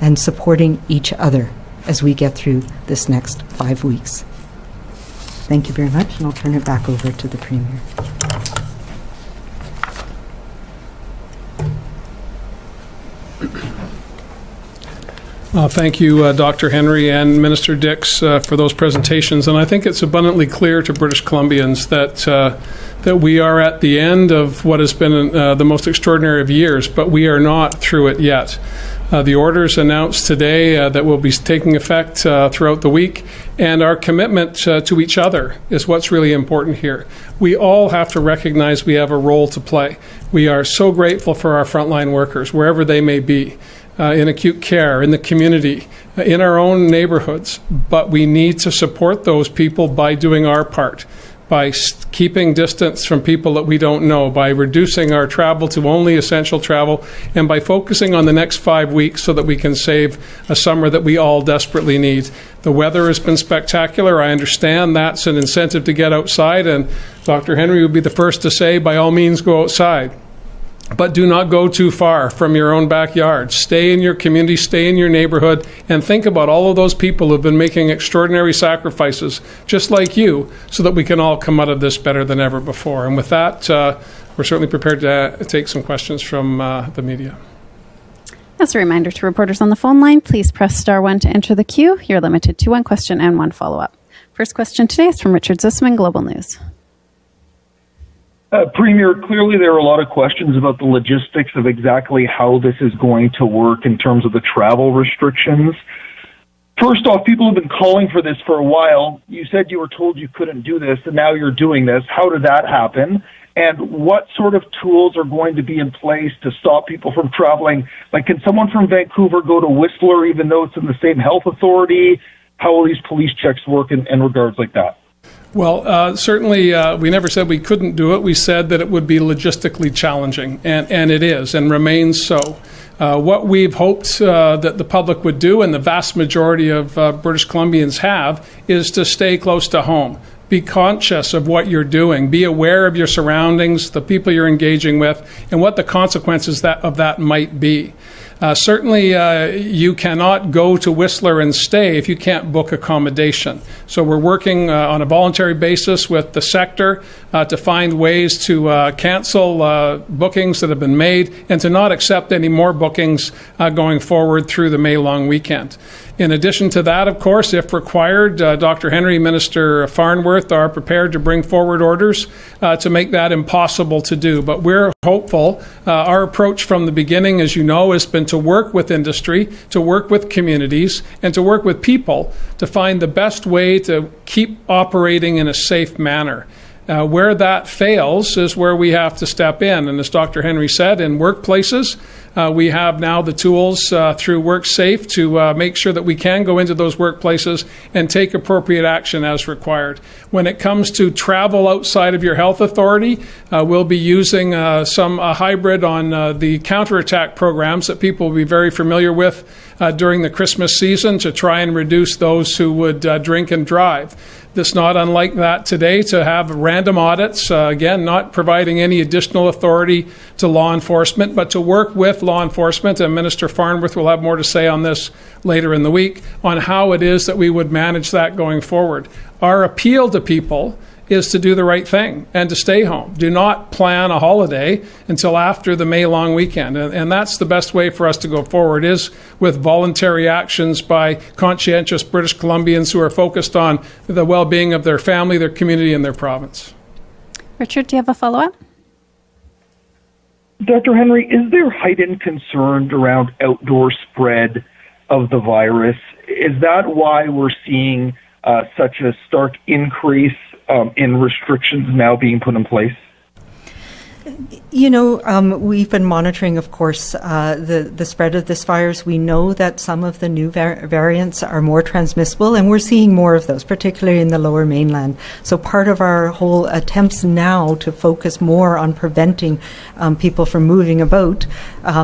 and supporting each other as we get through this next 5 weeks. Thank you very much, and I'll turn it back over to the Premier. Thank you, Dr. Henry and Minister Dix, for those presentations. And I think it's abundantly clear to British Columbians that we are at the end of what has been the most extraordinary of years, but we are not through it yet. The orders announced today that will be taking effect throughout the week, and our commitment to each other is what's really important here. We all have to recognize we have a role to play. We are so grateful for our frontline workers, wherever they may be, in acute care, in the community, in our own neighborhoods, but we need to support those people by doing our part, by keeping distance from people that we don't know, by reducing our travel to only essential travel, and by focusing on the next 5 weeks so that we can save a summer that we all desperately need. The weather has been spectacular. I understand that's an incentive to get outside, and Dr. Henry would be the first to say, by all means, go outside. But do not go too far from your own backyard. Stay in your community, stay in your neighborhood, and think about all of those people who have been making extraordinary sacrifices, just like you, so that we can all come out of this better than ever before. And with that, we're certainly prepared to take some questions from the media. As a reminder to reporters on the phone line, please press *1 to enter the queue. You're limited to one question and one follow-up. First question today is from Richard Zussman, Global News. Premier, clearly there are a lot of questions about the logistics of exactly how this is going to work in terms of the travel restrictions. First off, people have been calling for this for a while. You said you were told you couldn't do this, and now you're doing this. How did that happen? And what sort of tools are going to be in place to stop people from traveling? Like, can someone from Vancouver go to Whistler even though it's in the same health authority? How will these police checks work in regards like that? Well, certainly we never said we couldn't do it. We said that it would be logistically challenging, and it is and remains so. What we've hoped that the public would do, and the vast majority of British Columbians have, is to stay close to home. Be conscious of what you're doing. Be aware of your surroundings, the people you're engaging with, and what the consequences of that might be. Certainly, you cannot go to Whistler and stay if you can't book accommodation. So we're working on a voluntary basis with the sector to find ways to cancel bookings that have been made and to not accept any more bookings going forward through the May long weekend. In addition to that, of course, if required, Dr. Henry, Minister Farnworth are prepared to bring forward orders to make that impossible to do. But we're hopeful. Our approach from the beginning, as you know, has been to work with industry, to work with communities, and to work with people to find the best way to keep operating in a safe manner. Where that fails is where we have to step in. And as Dr. Henry said, in workplaces, we have now the tools through WorkSafe to make sure that we can go into those workplaces and take appropriate action as required. When it comes to travel outside of your health authority, we'll be using some hybrid on the counterattack programs that people will be very familiar with during the Christmas season to try and reduce those who would drink and drive. It's not unlike that today to have random audits, again, not providing any additional authority to law enforcement, but to work with law enforcement, and Minister Farnworth will have more to say on this later in the week, on how it is that we would manage that going forward. Our appeal to people is to do the right thing and to stay home. Do not plan a holiday until after the May long weekend. And that's the best way for us to go forward, is with voluntary actions by conscientious British Columbians who are focused on the well-being of their family, their community, and their province. Richard, do you have a follow-up? Dr. Henry, is there heightened concern around outdoor spread of the virus. Is that why we're seeing such a stark increase in restrictions now being put in place? You know, we've been monitoring, of course, the spread of this virus. We know that some of the new variants are more transmissible, and we're seeing more of those, particularly in the lower mainland. So part of our whole attempts now to focus more on preventing people from moving about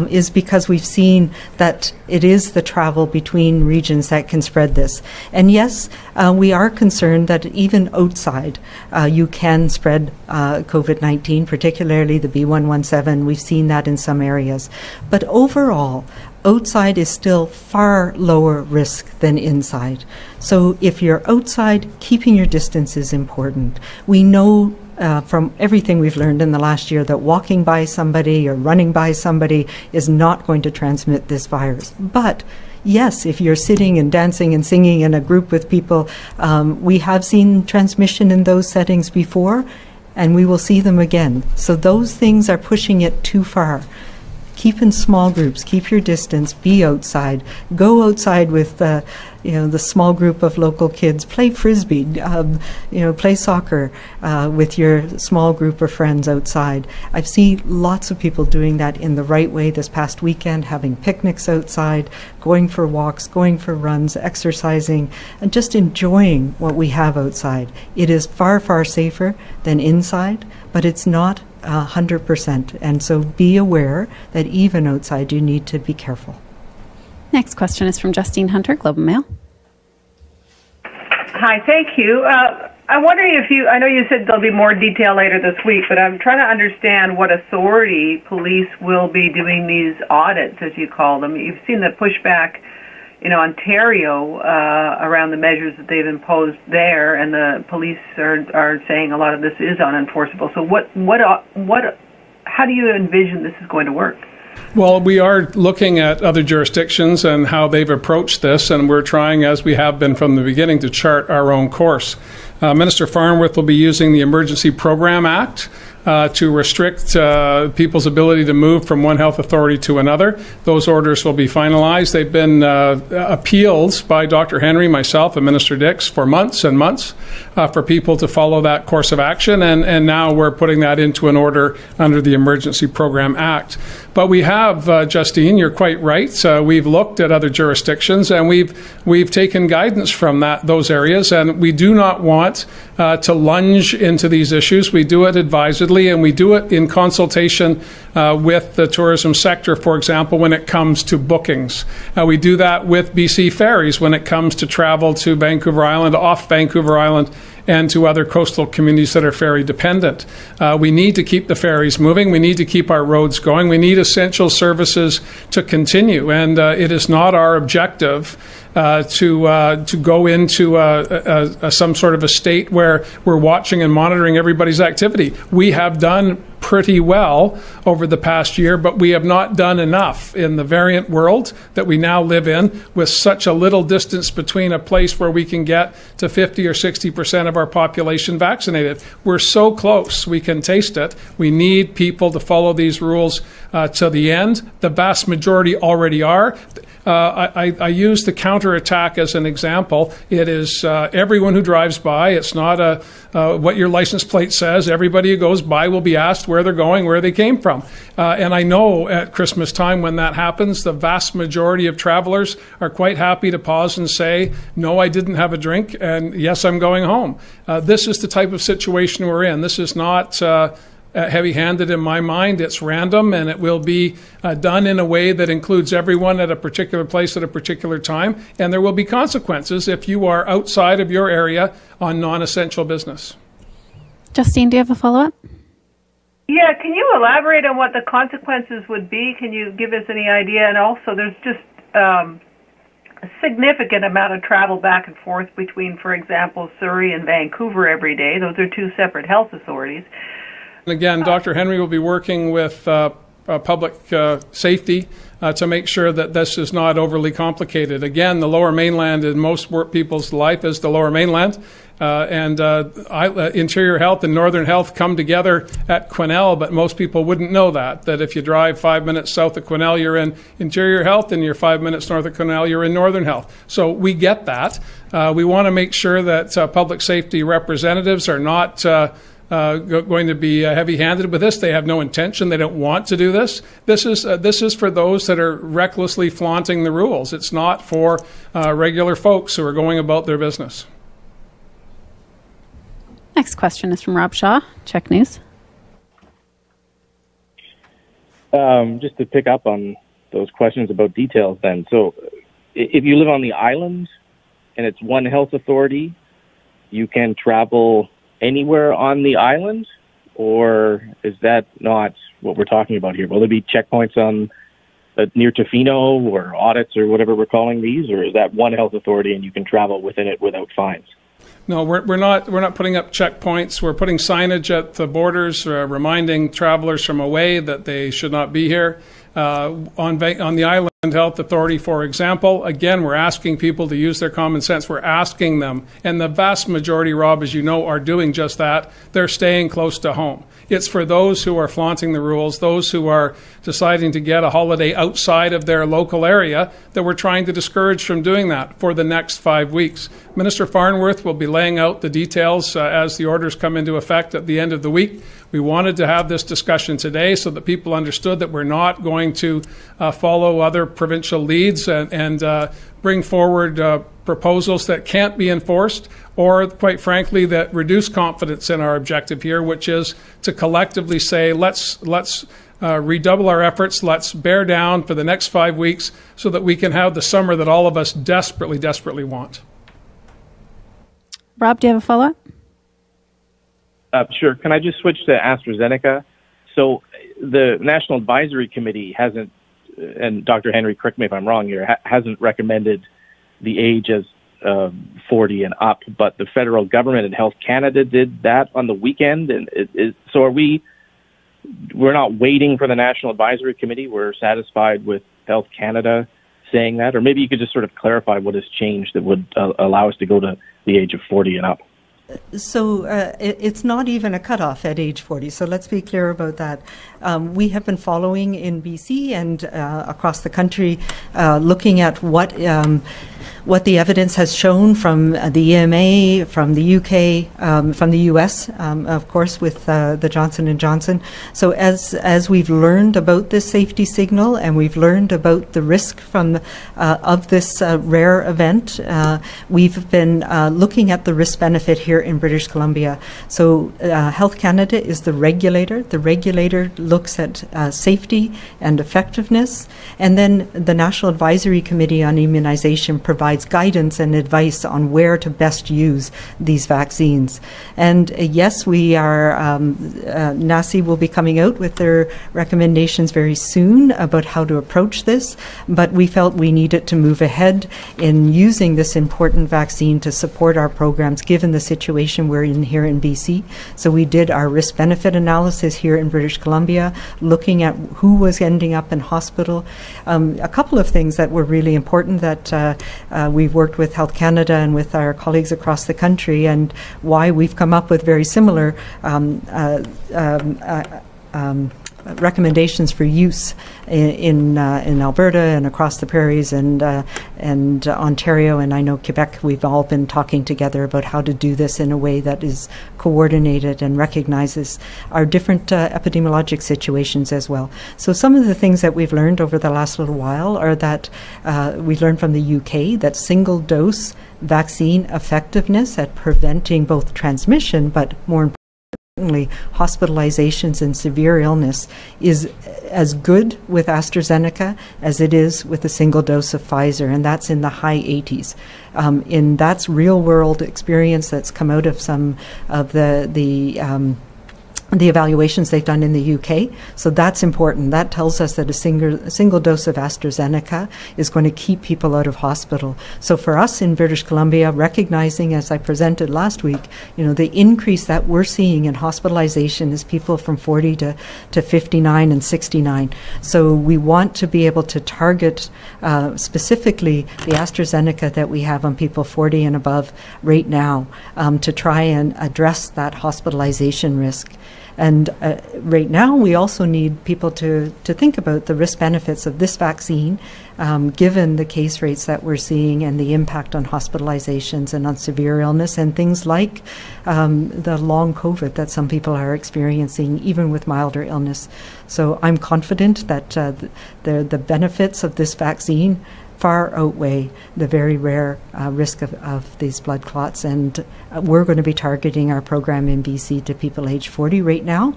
is because we've seen that it is the travel between regions that can spread this. And yes, we are concerned that even outside you can spread COVID-19, particularly the B117. We've seen that in some areas. But overall, outside is still far lower risk than inside. So if you're outside, keeping your distance is important. We know from everything we've learned in the last year that walking by somebody or running by somebody is not going to transmit this virus. But yes, if you're sitting and dancing and singing in a group with people, we have seen transmission in those settings before, and we will see them again. So those things are pushing it too far. Keep in small groups, keep your distance, be outside, go outside with the small group of local kids, play frisbee, play soccer with your small group of friends outside. I've seen lots of people doing that in the right way this past weekend, having picnics outside, going for walks, going for runs, exercising, and just enjoying what we have outside. It is far, far safer than inside, but it's not 100%. And so be aware that even outside you need to be careful. Next question is from Justine Hunter, Globe and Mail. Hi, thank you. I'm wondering I know you said there'll be more detail later this week, but I'm trying to understand what authority police will be doing these audits, as you call them. You've seen the pushback in Ontario around the measures that they've imposed there, and the police are saying a lot of this is unenforceable. So how do you envision this is going to work? Well, we are looking at other jurisdictions and how they've approached this, and we're trying, as we have been from the beginning, to chart our own course. Minister Farnworth will be using the Emergency Program Act to restrict people's ability to move from one health authority to another. Those orders will be finalized. They've been appealed by Dr. Henry, myself, and Minister Dix for months and months for people to follow that course of action, and now we're putting that into an order under the Emergency Program Act. But we have, Justine, you're quite right. We've looked at other jurisdictions, and we've taken guidance from those areas, and we do not want to lunge into these issues. We do it advisedly, and we do it in consultation with the tourism sector, for example, when it comes to bookings. We do that with BC Ferries when it comes to travel to Vancouver Island, off Vancouver Island, and to other coastal communities that are ferry dependent. We need to keep the ferries moving. We need to keep our roads going. We need essential services to continue, and it is not our objective to go into some sort of a state where we're watching and monitoring everybody's activity. We have done pretty well over the past year, but we have not done enough in the variant world that we now live in, with such a little distance between a place where we can get to 50 or 60% of our population vaccinated. We're so close, we can taste it. We need people to follow these rules to the end. The vast majority already are. I use the counterattack as an example. It is everyone who drives by. It's not what your license plate says. Everybody who goes by will be asked where they're going, where they came from. And I know at Christmas time when that happens, the vast majority of travelers are quite happy to pause and say, no, I didn't have a drink, and yes, I'm going home. This is the type of situation we're in. This is not heavy-handed in my mind. It's random, and it will be done in a way that includes everyone at a particular place at a particular time, and there will be consequences if you are outside of your area on non-essential business. Justine, do you have a follow-up? Yeah, can you elaborate on what the consequences would be? Can you give us any idea? And also, there's just a significant amount of travel back and forth between, for example, Surrey and Vancouver every day. Those are two separate health authorities. Again, Dr. Henry will be working with public safety to make sure that this is not overly complicated. Again, the Lower Mainland in most people's life is the Lower Mainland. Interior Health and Northern Health come together at Quesnel, but most people wouldn't know that if you drive 5 minutes south of Quesnel, you're in Interior Health, and you're 5 minutes north of Quesnel, you're in Northern Health. So we get that. We want to make sure that public safety representatives are not going to be heavy-handed with this. They have no intention. They don't want to do this. This is for those that are recklessly flaunting the rules. It's not for regular folks who are going about their business. Next question is from Rob Shaw, Check News. Just to pick up on those questions about details then. So if you live on the island and it's one health authority, you can travel anywhere on the island? Or is that not what we're talking about here? Will there be checkpoints on near Tofino or audits or whatever we're calling these? Or is that one health authority and you can travel within it without fines? No, we're not putting up checkpoints. We're putting signage at the borders, reminding travelers from away that they should not be here. On the Island Health Authority, for example, again, we're asking people to use their common sense. We're asking them, and the vast majority, Rob, as you know, are doing just that. They're staying close to home. It's for those who are flaunting the rules, those who are deciding to get a holiday outside of their local area, that we're trying to discourage from doing that for the next 5 weeks. Minister Farnworth will be laying out the details as the orders come into effect at the end of the week. We wanted to have this discussion today so that people understood that we're not going to follow other provincial leads and bring forward proposals that can't be enforced, or quite frankly that reduce confidence in our objective here, which is to collectively say let's redouble our efforts, let's bear down for the next 5 weeks so that we can have the summer that all of us desperately want. Rob, do you have a follow-up? Sure. Can I just switch to AstraZeneca? So the National Advisory Committee hasn't, and Dr. Henry, correct me if I'm wrong here, hasn't recommended the age as 40 and up, but the federal government and Health Canada did that on the weekend. And so we're not waiting for the National Advisory Committee. We're satisfied with Health Canada saying that, or maybe you could just sort of clarify what has changed that would allow us to go to the age of 40 and up. So it's not even a cutoff at age 40, so let's be clear about that. We have been following in BC and across the country, looking at what the evidence has shown from the EMA, from the UK, from the US, of course, with the Johnson & Johnson. So as we've learned about this safety signal and we've learned about the risk from of this rare event, we've been looking at the risk-benefit here in British Columbia. So Health Canada is the regulator. The regulator looks at safety and effectiveness, and then the National Advisory Committee on Immunization provides guidance and advice on where to best use these vaccines. And yes, we are, NACI will be coming out with their recommendations very soon about how to approach this, but we felt we needed to move ahead in using this important vaccine to support our programs given the situation we're in here in BC. So we did our risk-benefit analysis here in British Columbia, looking at who was ending up in hospital. A couple of things that were really important that we've worked with Health Canada and with our colleagues across the country, and why we've come up with very similar recommendations for use in Alberta and across the prairies and Ontario, and I know Quebec. We've all been talking together about how to do this in a way that is coordinated and recognizes our different epidemiologic situations as well. So some of the things that we've learned over the last little while are that we learned from the UK that single dose vaccine effectiveness at preventing both transmission, but more importantly, hospitalizations and severe illness is as good with AstraZeneca as it is with a single dose of Pfizer, and that's in the high 80s. That's real-world experience that's come out of some of the the evaluations they've done in the UK. So that's important. That tells us that a single dose of AstraZeneca is going to keep people out of hospital. So for us in British Columbia, recognizing, as I presented last week, the increase that we're seeing in hospitalization is people from 40 to 59 and 69. So we want to be able to target specifically the AstraZeneca that we have on people 40 and above right now to try and address that hospitalization risk. And right now, we also need people to think about the risk benefits of this vaccine, given the case rates that we're seeing and the impact on hospitalizations and on severe illness and things like the long COVID that some people are experiencing, even with milder illness. So I'm confident that the benefits of this vaccine far outweigh the very rare risk of these blood clots. And we're going to be targeting our program in BC to people age 40 right now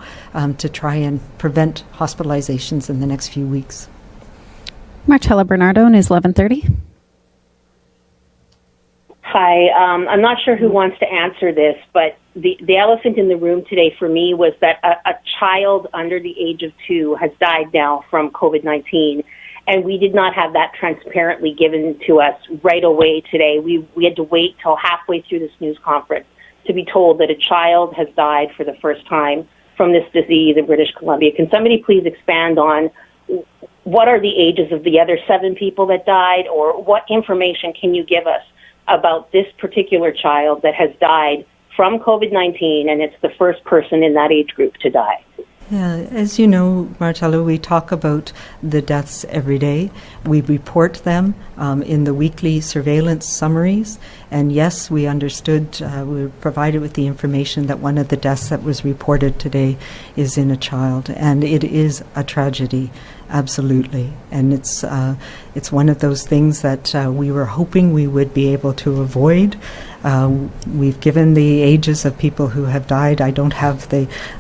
to try and prevent hospitalizations in the next few weeks. Marcella Bernardo, News 1130. Hi, I'm not sure who wants to answer this, but the elephant in the room today for me was that a child under the age of 2 has died now from COVID-19. And we did not have that transparently given to us right away today. We had to wait till halfway through this news conference to be told that a child has died for the first time from this disease in British Columbia. Can somebody please expand on what are the ages of the other 7 people that died, or what information can you give us about this particular child that has died from COVID-19, and it's the first person in that age group to die? Yeah, as you know, Marcella, we talk about the deaths every day. We report them in the weekly surveillance summaries. And yes, we understood, we were provided with the information that one of the deaths that was reported today is in a child. And it is a tragedy, absolutely. And it's one of those things that we were hoping we would be able to avoid. We've given the ages of people who have died. I don't have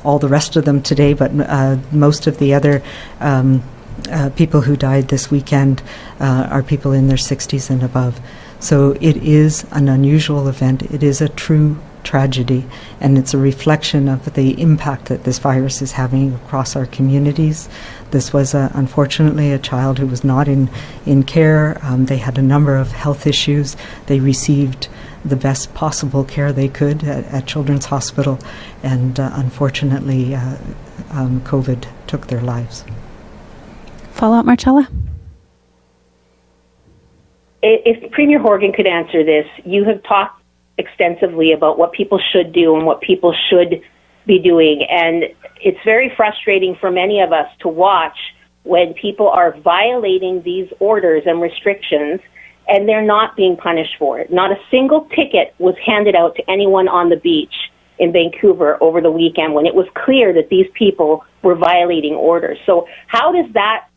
all the rest of them today, but most of the other people who died this weekend are people in their 60s and above. So it is an unusual event. It is a true tragedy, and it's a reflection of the impact that this virus is having across our communities. This was unfortunately a child who was not in care. They had a number of health issues. They received the best possible care they could at Children's Hospital, and unfortunately COVID took their lives. Follow-up, Marcella? If Premier Horgan could answer this, you have talked extensively about what people should do and what people should be doing, and it's very frustrating for many of us to watch when people are violating these orders and restrictions and they're not being punished for it. Not a single ticket was handed out to anyone on the beach in Vancouver over the weekend when it was clear that these people were violating orders. So how does that,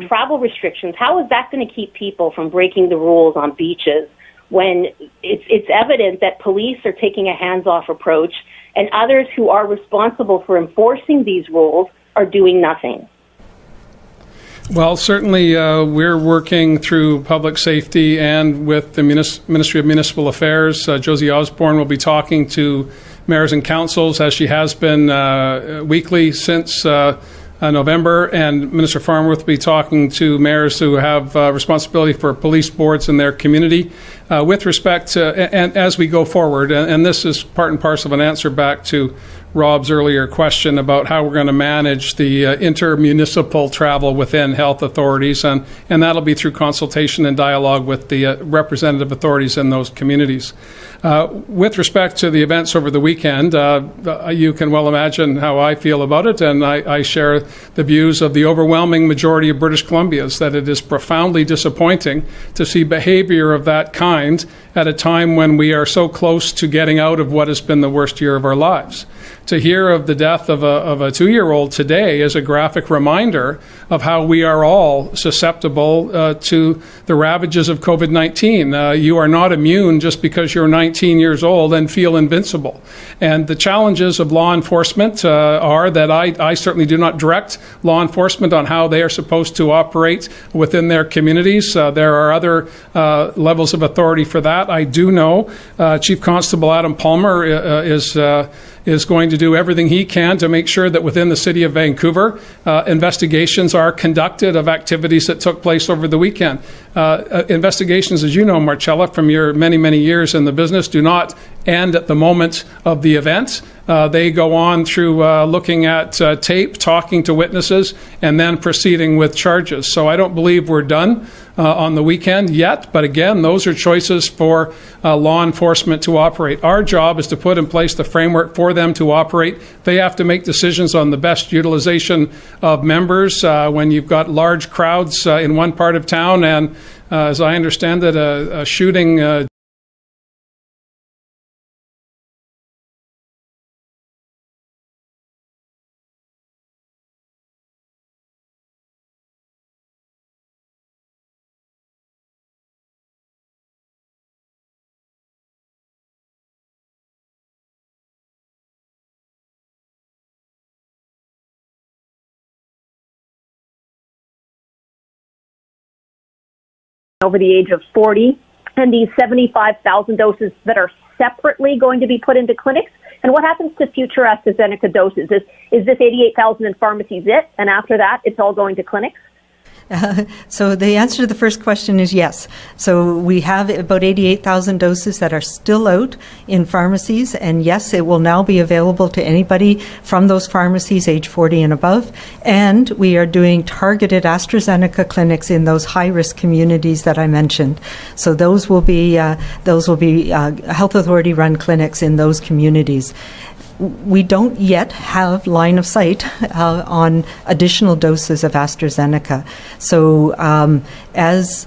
travel restrictions, how is that going to keep people from breaking the rules on beaches when it's evident that police are taking a hands-off approach and others who are responsible for enforcing these rules are doing nothing? Well, certainly we're working through public safety and with the Ministry of Municipal Affairs. Josie Osborne will be talking to mayors and councils, as she has been weekly since November, and Minister Farnworth will be talking to mayors who have responsibility for police boards in their community with respect to, and as we go forward, and this is part and parcel of an answer back to Rob's earlier question about how we're going to manage the intermunicipal travel within health authorities, and that'll be through consultation and dialogue with the representative authorities in those communities. With respect to the events over the weekend, you can well imagine how I feel about it, and I share the views of the overwhelming majority of British Columbians that it is profoundly disappointing to see behavior of that kind at a time when we are so close to getting out of what has been the worst year of our lives. To hear of the death of a 2-year-old today is a graphic reminder of how we are all susceptible to the ravages of COVID-19. You are not immune just because you're 19 years old and feel invincible. And the challenges of law enforcement are that I certainly do not direct law enforcement on how they are supposed to operate within their communities. There are other levels of authority for that. I do know Chief Constable Adam Palmer is is going to do everything he can to make sure that within the city of Vancouver, investigations are conducted of activities that took place over the weekend. Investigations, as you know, Marcella, from your many, many years in the business, do not end at the moment of the event. They go on through looking at tape, talking to witnesses, and then proceeding with charges. So I don't believe we're done on the weekend yet, but again, those are choices for law enforcement to operate. Our job is to put in place the framework for them to operate. They have to make decisions on the best utilization of members when you've got large crowds in one part of town, and as I understand it, a shooting over the age of 40, and these 75,000 doses that are separately going to be put into clinics? And what happens to future AstraZeneca doses? Is this 88,000 in pharmacies it, and after that, it's all going to clinics? So the answer to the first question is yes. So we have about 88,000 doses that are still out in pharmacies, and yes, it will now be available to anybody from those pharmacies age 40 and above. And we are doing targeted AstraZeneca clinics in those high-risk communities that I mentioned. So those will be health authority-run clinics in those communities. We don't yet have line of sight on additional doses of AstraZeneca. So as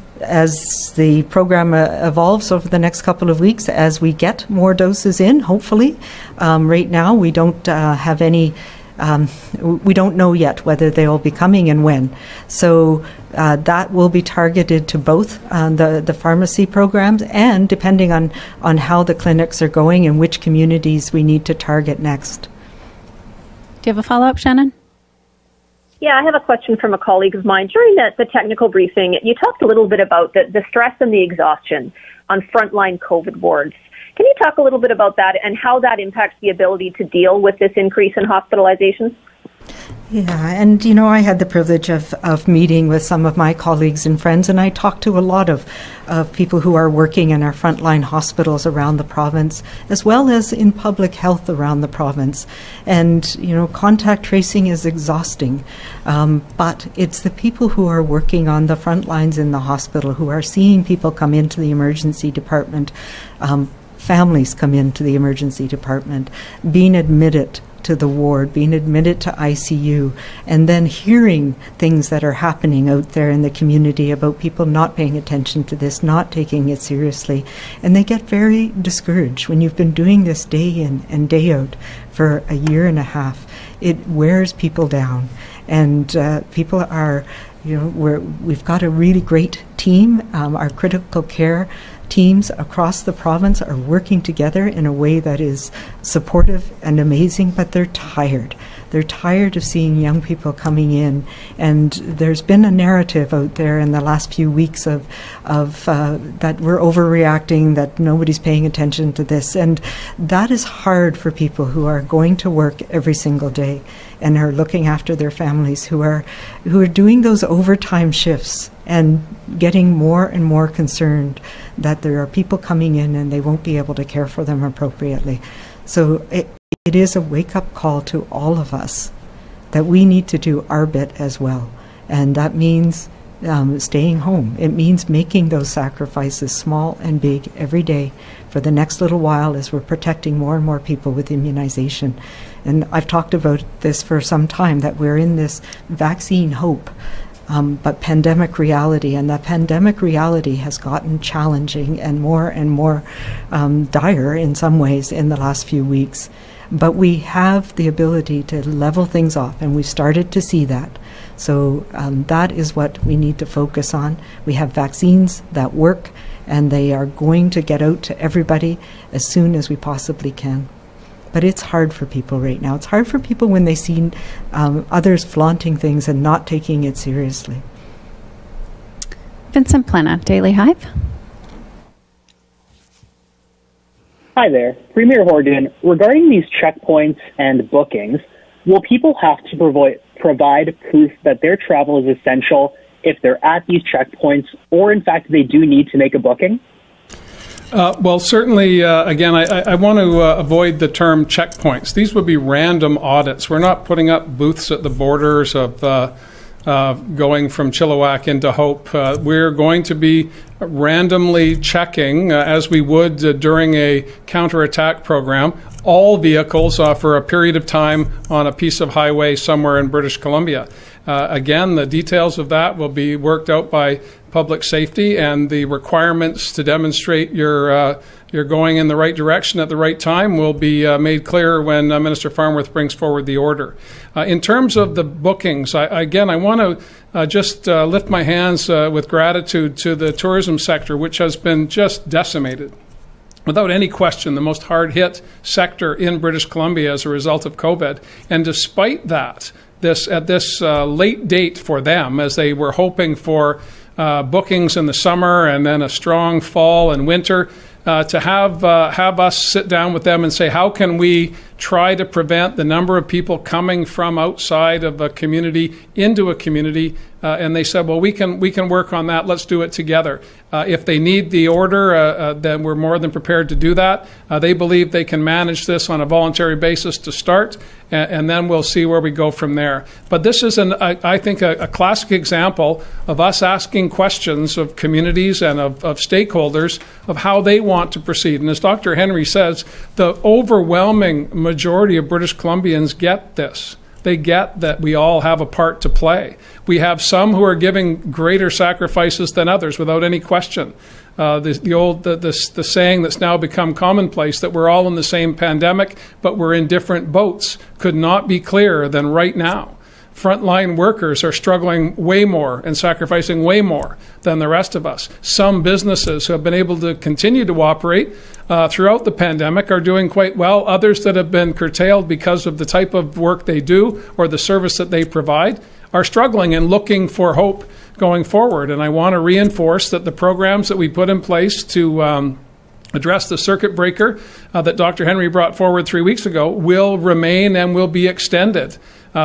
the program evolves over the next couple of weeks, as we get more doses in, hopefully, right now we don't have any. We don't know yet whether they will be coming and when. So that will be targeted to both the pharmacy programs, and depending on how the clinics are going and which communities we need to target next. Do you have a follow-up, Shannon? Yeah, I have a question from a colleague of mine. During the technical briefing, you talked a little bit about the stress and the exhaustion on frontline COVID wards. Can you talk a little bit about that and how that impacts the ability to deal with this increase in hospitalizations? Yeah, and I had the privilege of meeting with some of my colleagues and friends, and I talked to a lot of people who are working in our frontline hospitals around the province, as well as in public health around the province. And, contact tracing is exhausting, but it's the people who are working on the front lines in the hospital, who are seeing people come into the emergency department, families come into the emergency department, being admitted to the ward, being admitted to ICU, and then hearing things that are happening out there in the community about people not paying attention to this, not taking it seriously. And they get very discouraged. When you've been doing this day in and day out for a year and a half, it wears people down. And people are, we've got a really great team. Our critical care teams across the province are working together in a way that is supportive and amazing, but they're tired. They're tired of seeing young people coming in, and there's been a narrative out there in the last few weeks of that we're overreacting, that nobody's paying attention to this, and that is hard for people who are going to work every single day and are looking after their families, who are doing those overtime shifts and getting more and more concerned that there are people coming in and they won't be able to care for them appropriately. So it is a wake-up call to all of us that we need to do our bit as well. And that means staying home. It means making those sacrifices, small and big, every day for the next little while as we're protecting more and more people with immunization. And I've talked about this for some time, that we're in this vaccine hope, but pandemic reality, and that pandemic reality has gotten challenging and more dire in some ways in the last few weeks. But we have the ability to level things off, and we've started to see that. So that is what we need to focus on. We have vaccines that work, and they are going to get out to everybody as soon as we possibly can. But it's hard for people right now. It's hard for people when they see others flaunting things and not taking it seriously. Vincent Plena, Daily Hive. Hi there. Premier Horgan, regarding these checkpoints and bookings, will people have to provide proof that their travel is essential if they're at these checkpoints, or in fact they do need to make a booking? Well, certainly, again, I want to avoid the term checkpoints. These would be random audits. We're not putting up booths at the borders of going from Chilliwack into Hope. We're going to be randomly checking, as we would during a counterattack program, all vehicles for a period of time on a piece of highway somewhere in British Columbia. Again, the details of that will be worked out by public safety, and the requirements to demonstrate you're going in the right direction at the right time will be made clear when Minister Farnworth brings forward the order. In terms of the bookings, I want to just lift my hands with gratitude to the tourism sector, which has been just decimated. Without any question, the most hard-hit sector in British Columbia as a result of COVID. And despite that, at this late date for them, as they were hoping for bookings in the summer and then a strong fall and winter, to have us sit down with them and say, how can we try to prevent the number of people coming from outside of a community into a community? And they said, well, we can work on that. Let's do it together. If they need the order, then we're more than prepared to do that. They believe they can manage this on a voluntary basis to start, and then we'll see where we go from there. But this is, I think, a classic example of us asking questions of communities and of stakeholders of how they want to proceed. And as Dr. Henry says, the overwhelming majority of British Columbians get this. They get that we all have a part to play. We have some who are giving greater sacrifices than others, without any question. The saying that's now become commonplace, that we're all in the same pandemic, but we're in different boats, could not be clearer than right now. Frontline workers are struggling way more and sacrificing way more than the rest of us. Some businesses who have been able to continue to operate throughout the pandemic are doing quite well. Others that have been curtailed because of the type of work they do or the service that they provide are struggling and looking for hope going forward. And I want to reinforce that the programs that we put in place to address the circuit breaker that Dr. Henry brought forward 3 weeks ago will remain and will be extended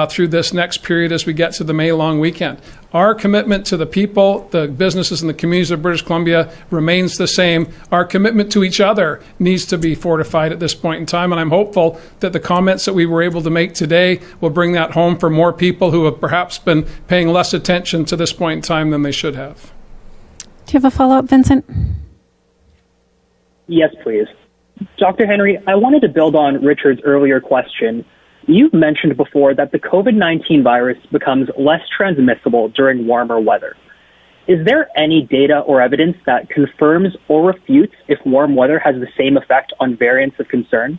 through this next period as we get to the May long weekend. Our commitment to the people, the businesses, and the communities of British Columbia remains the same. Our commitment to each other needs to be fortified at this point in time, and I'm hopeful that the comments that we were able to make today will bring that home for more people who have perhaps been paying less attention to this point in time than they should have. Do you have a follow-up, Vincent? Yes, please. Dr. Henry, I wanted to build on Richard's earlier question. You've mentioned before that the COVID-19 virus becomes less transmissible during warmer weather. Is there any data or evidence that confirms or refutes if warm weather has the same effect on variants of concern?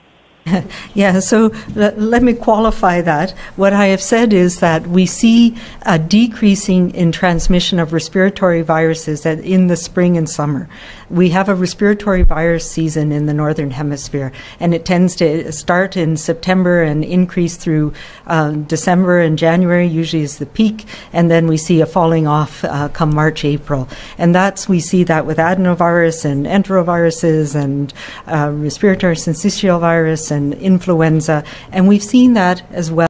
Yeah, so let me qualify that. What I have said is that we see a decreasing in transmission of respiratory viruses in the spring and summer. We have a respiratory virus season in the Northern Hemisphere, and it tends to start in September and increase through December and January, usually is the peak, and then we see a falling off come March, April. And we see that with adenovirus and enteroviruses and respiratory syncytial virus and influenza, and we've seen that as well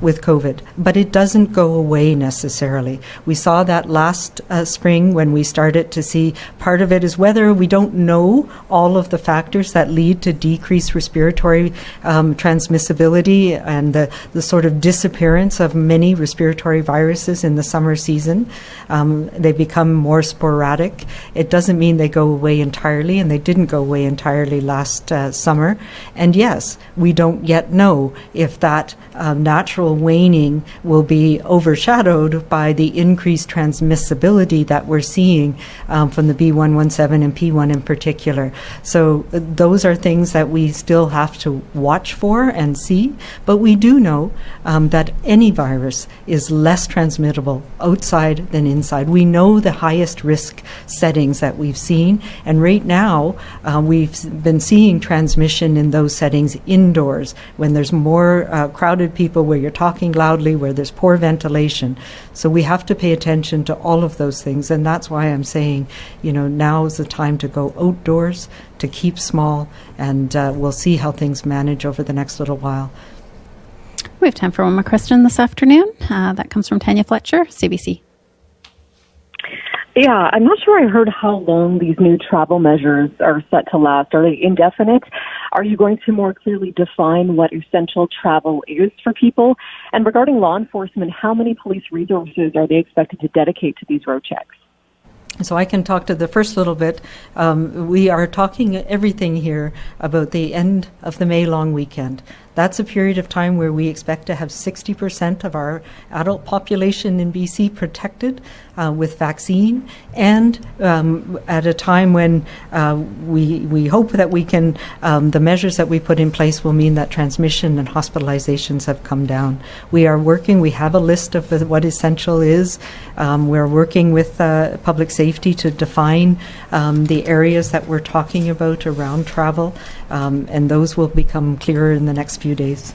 with COVID, but it doesn't go away necessarily. We saw that last spring when we started to see part of it is weather. We don't know all of the factors that lead to decreased respiratory transmissibility and the sort of disappearance of many respiratory viruses in the summer season. They become more sporadic. It doesn't mean they go away entirely, and they didn't go away entirely last summer. And yes, we don't yet know if that natural waning will be overshadowed by the increased transmissibility that we're seeing from the B117 and P1 in particular. So those are things that we still have to watch for and see, but we do know that any virus is less transmittable outside than inside. We know the highest risk settings that we've seen, and right now we've been seeing transmission in those settings indoors when there's more crowded people, where you're talking talking loudly, where there's poor ventilation. So we have to pay attention to all of those things, and that's why I'm saying, now is the time to go outdoors, to keep small, and we'll see how things manage over the next little while. We have time for one more question this afternoon. That comes from Tanya Fletcher, CBC. Yeah, I'm not sure I heard how long these new travel measures are set to last. Are they indefinite? Are you going to more clearly define what essential travel is for people? And regarding law enforcement, how many police resources are they expected to dedicate to these road checks? So I can talk to the first little bit. We are talking everything here about the end of the May long weekend. That's a period of time where we expect to have 60% of our adult population in BC protected with vaccine, and at a time when we hope that we can, the measures that we put in place will mean that transmission and hospitalizations have come down. We are working, we have a list of what essential is. We're working with public safety to define the areas that we're talking about around travel, and those will become clearer in the next few days.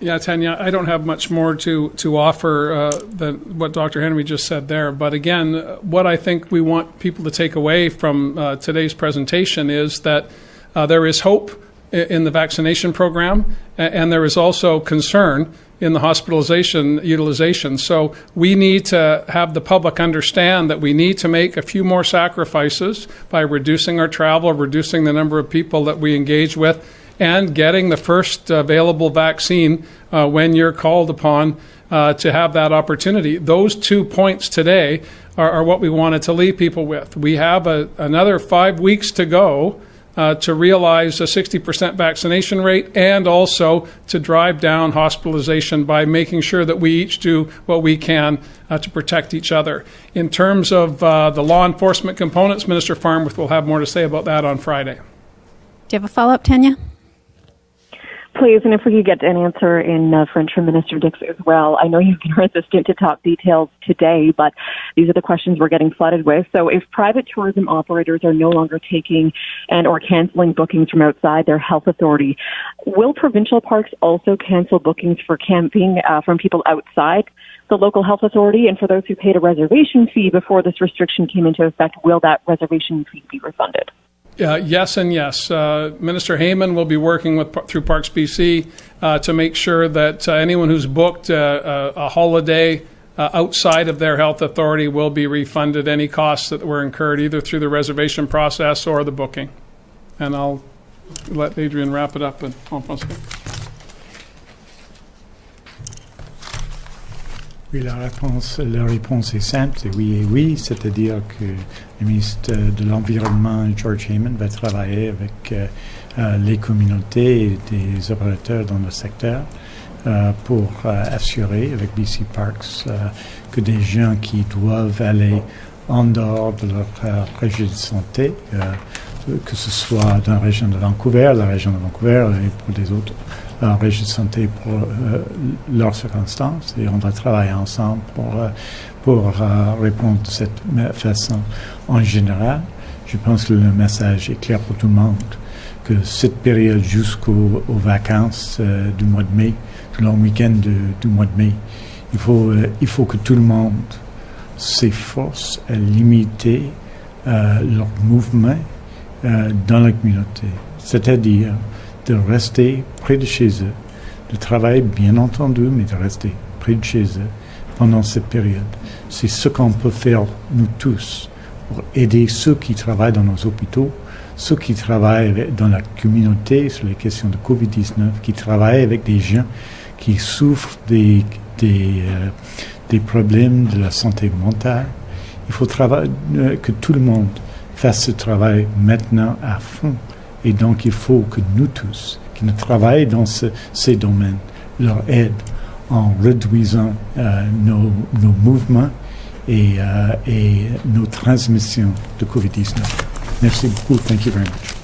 Yeah, Tanya, I don't have much more to offer than what Dr. Henry just said there. But again, what I think we want people to take away from today's presentation is that there is hope in the vaccination program, and there is also concern in the hospitalization utilization. So we need to have the public understand that we need to make a few more sacrifices by reducing our travel, reducing the number of people that we engage with, and getting the first available vaccine when you're called upon to have that opportunity. Those 2 points today are what we wanted to leave people with. We have another 5 weeks to go to realize a 60% vaccination rate, and also to drive down hospitalization by making sure that we each do what we can to protect each other. In terms of the law enforcement components, Minister Farnworth will have more to say about that on Friday. Do you have a follow-up, Tanya? Please, and if we could get an answer in French from Minister Dix as well. I know you've been resistant to talk details today, but these are the questions we're getting flooded with. So if private tourism operators are no longer taking and or canceling bookings from outside their health authority, will provincial parks also cancel bookings for camping from people outside the local health authority? And for those who paid a reservation fee before this restriction came into effect, will that reservation fee be refunded? Yes and yes. Minister Heyman will be working through Parks BC to make sure that anyone who's booked a holiday outside of their health authority will be refunded any costs that were incurred either through the reservation process or the booking. And I'll let Adrian wrap it up. Oui, la réponse est simple, c'est oui et oui, c'est-à-dire que le ministre de l'Environnement, George Heyman, va travailler avec les communautés et des opérateurs dans le secteur pour assurer avec BC Parks que des gens qui doivent aller en dehors de leur région de santé, que ce soit dans la région de Vancouver et pour les autres régions de santé pour leurs circonstances, et on va travailler ensemble pour répondre de cette façon. En général, je pense que le message est clair pour tout le monde, que cette période jusqu'aux vacances du mois de mai, du long week-end du mois de mai, il faut que tout le monde s'efforce à limiter leur mouvement dans la communauté, c'est-à-dire de rester près de chez eux, de travailler bien entendu, mais de rester près de chez eux pendant cette période. C'est ce qu'on peut faire nous tous pour aider ceux qui travaillent dans nos hôpitaux, ceux qui travaillent dans la communauté sur les questions de COVID-19, qui travaillent avec des gens qui souffrent des problèmes de la santé mentale. Il faut que tout le monde fasse ce travail maintenant à fond. Et donc, il faut que nous tous, qui nous travaillons dans ces domaines, leur aident en réduisant nos mouvements et nos transmissions de COVID-19. Merci beaucoup. Thank you very much.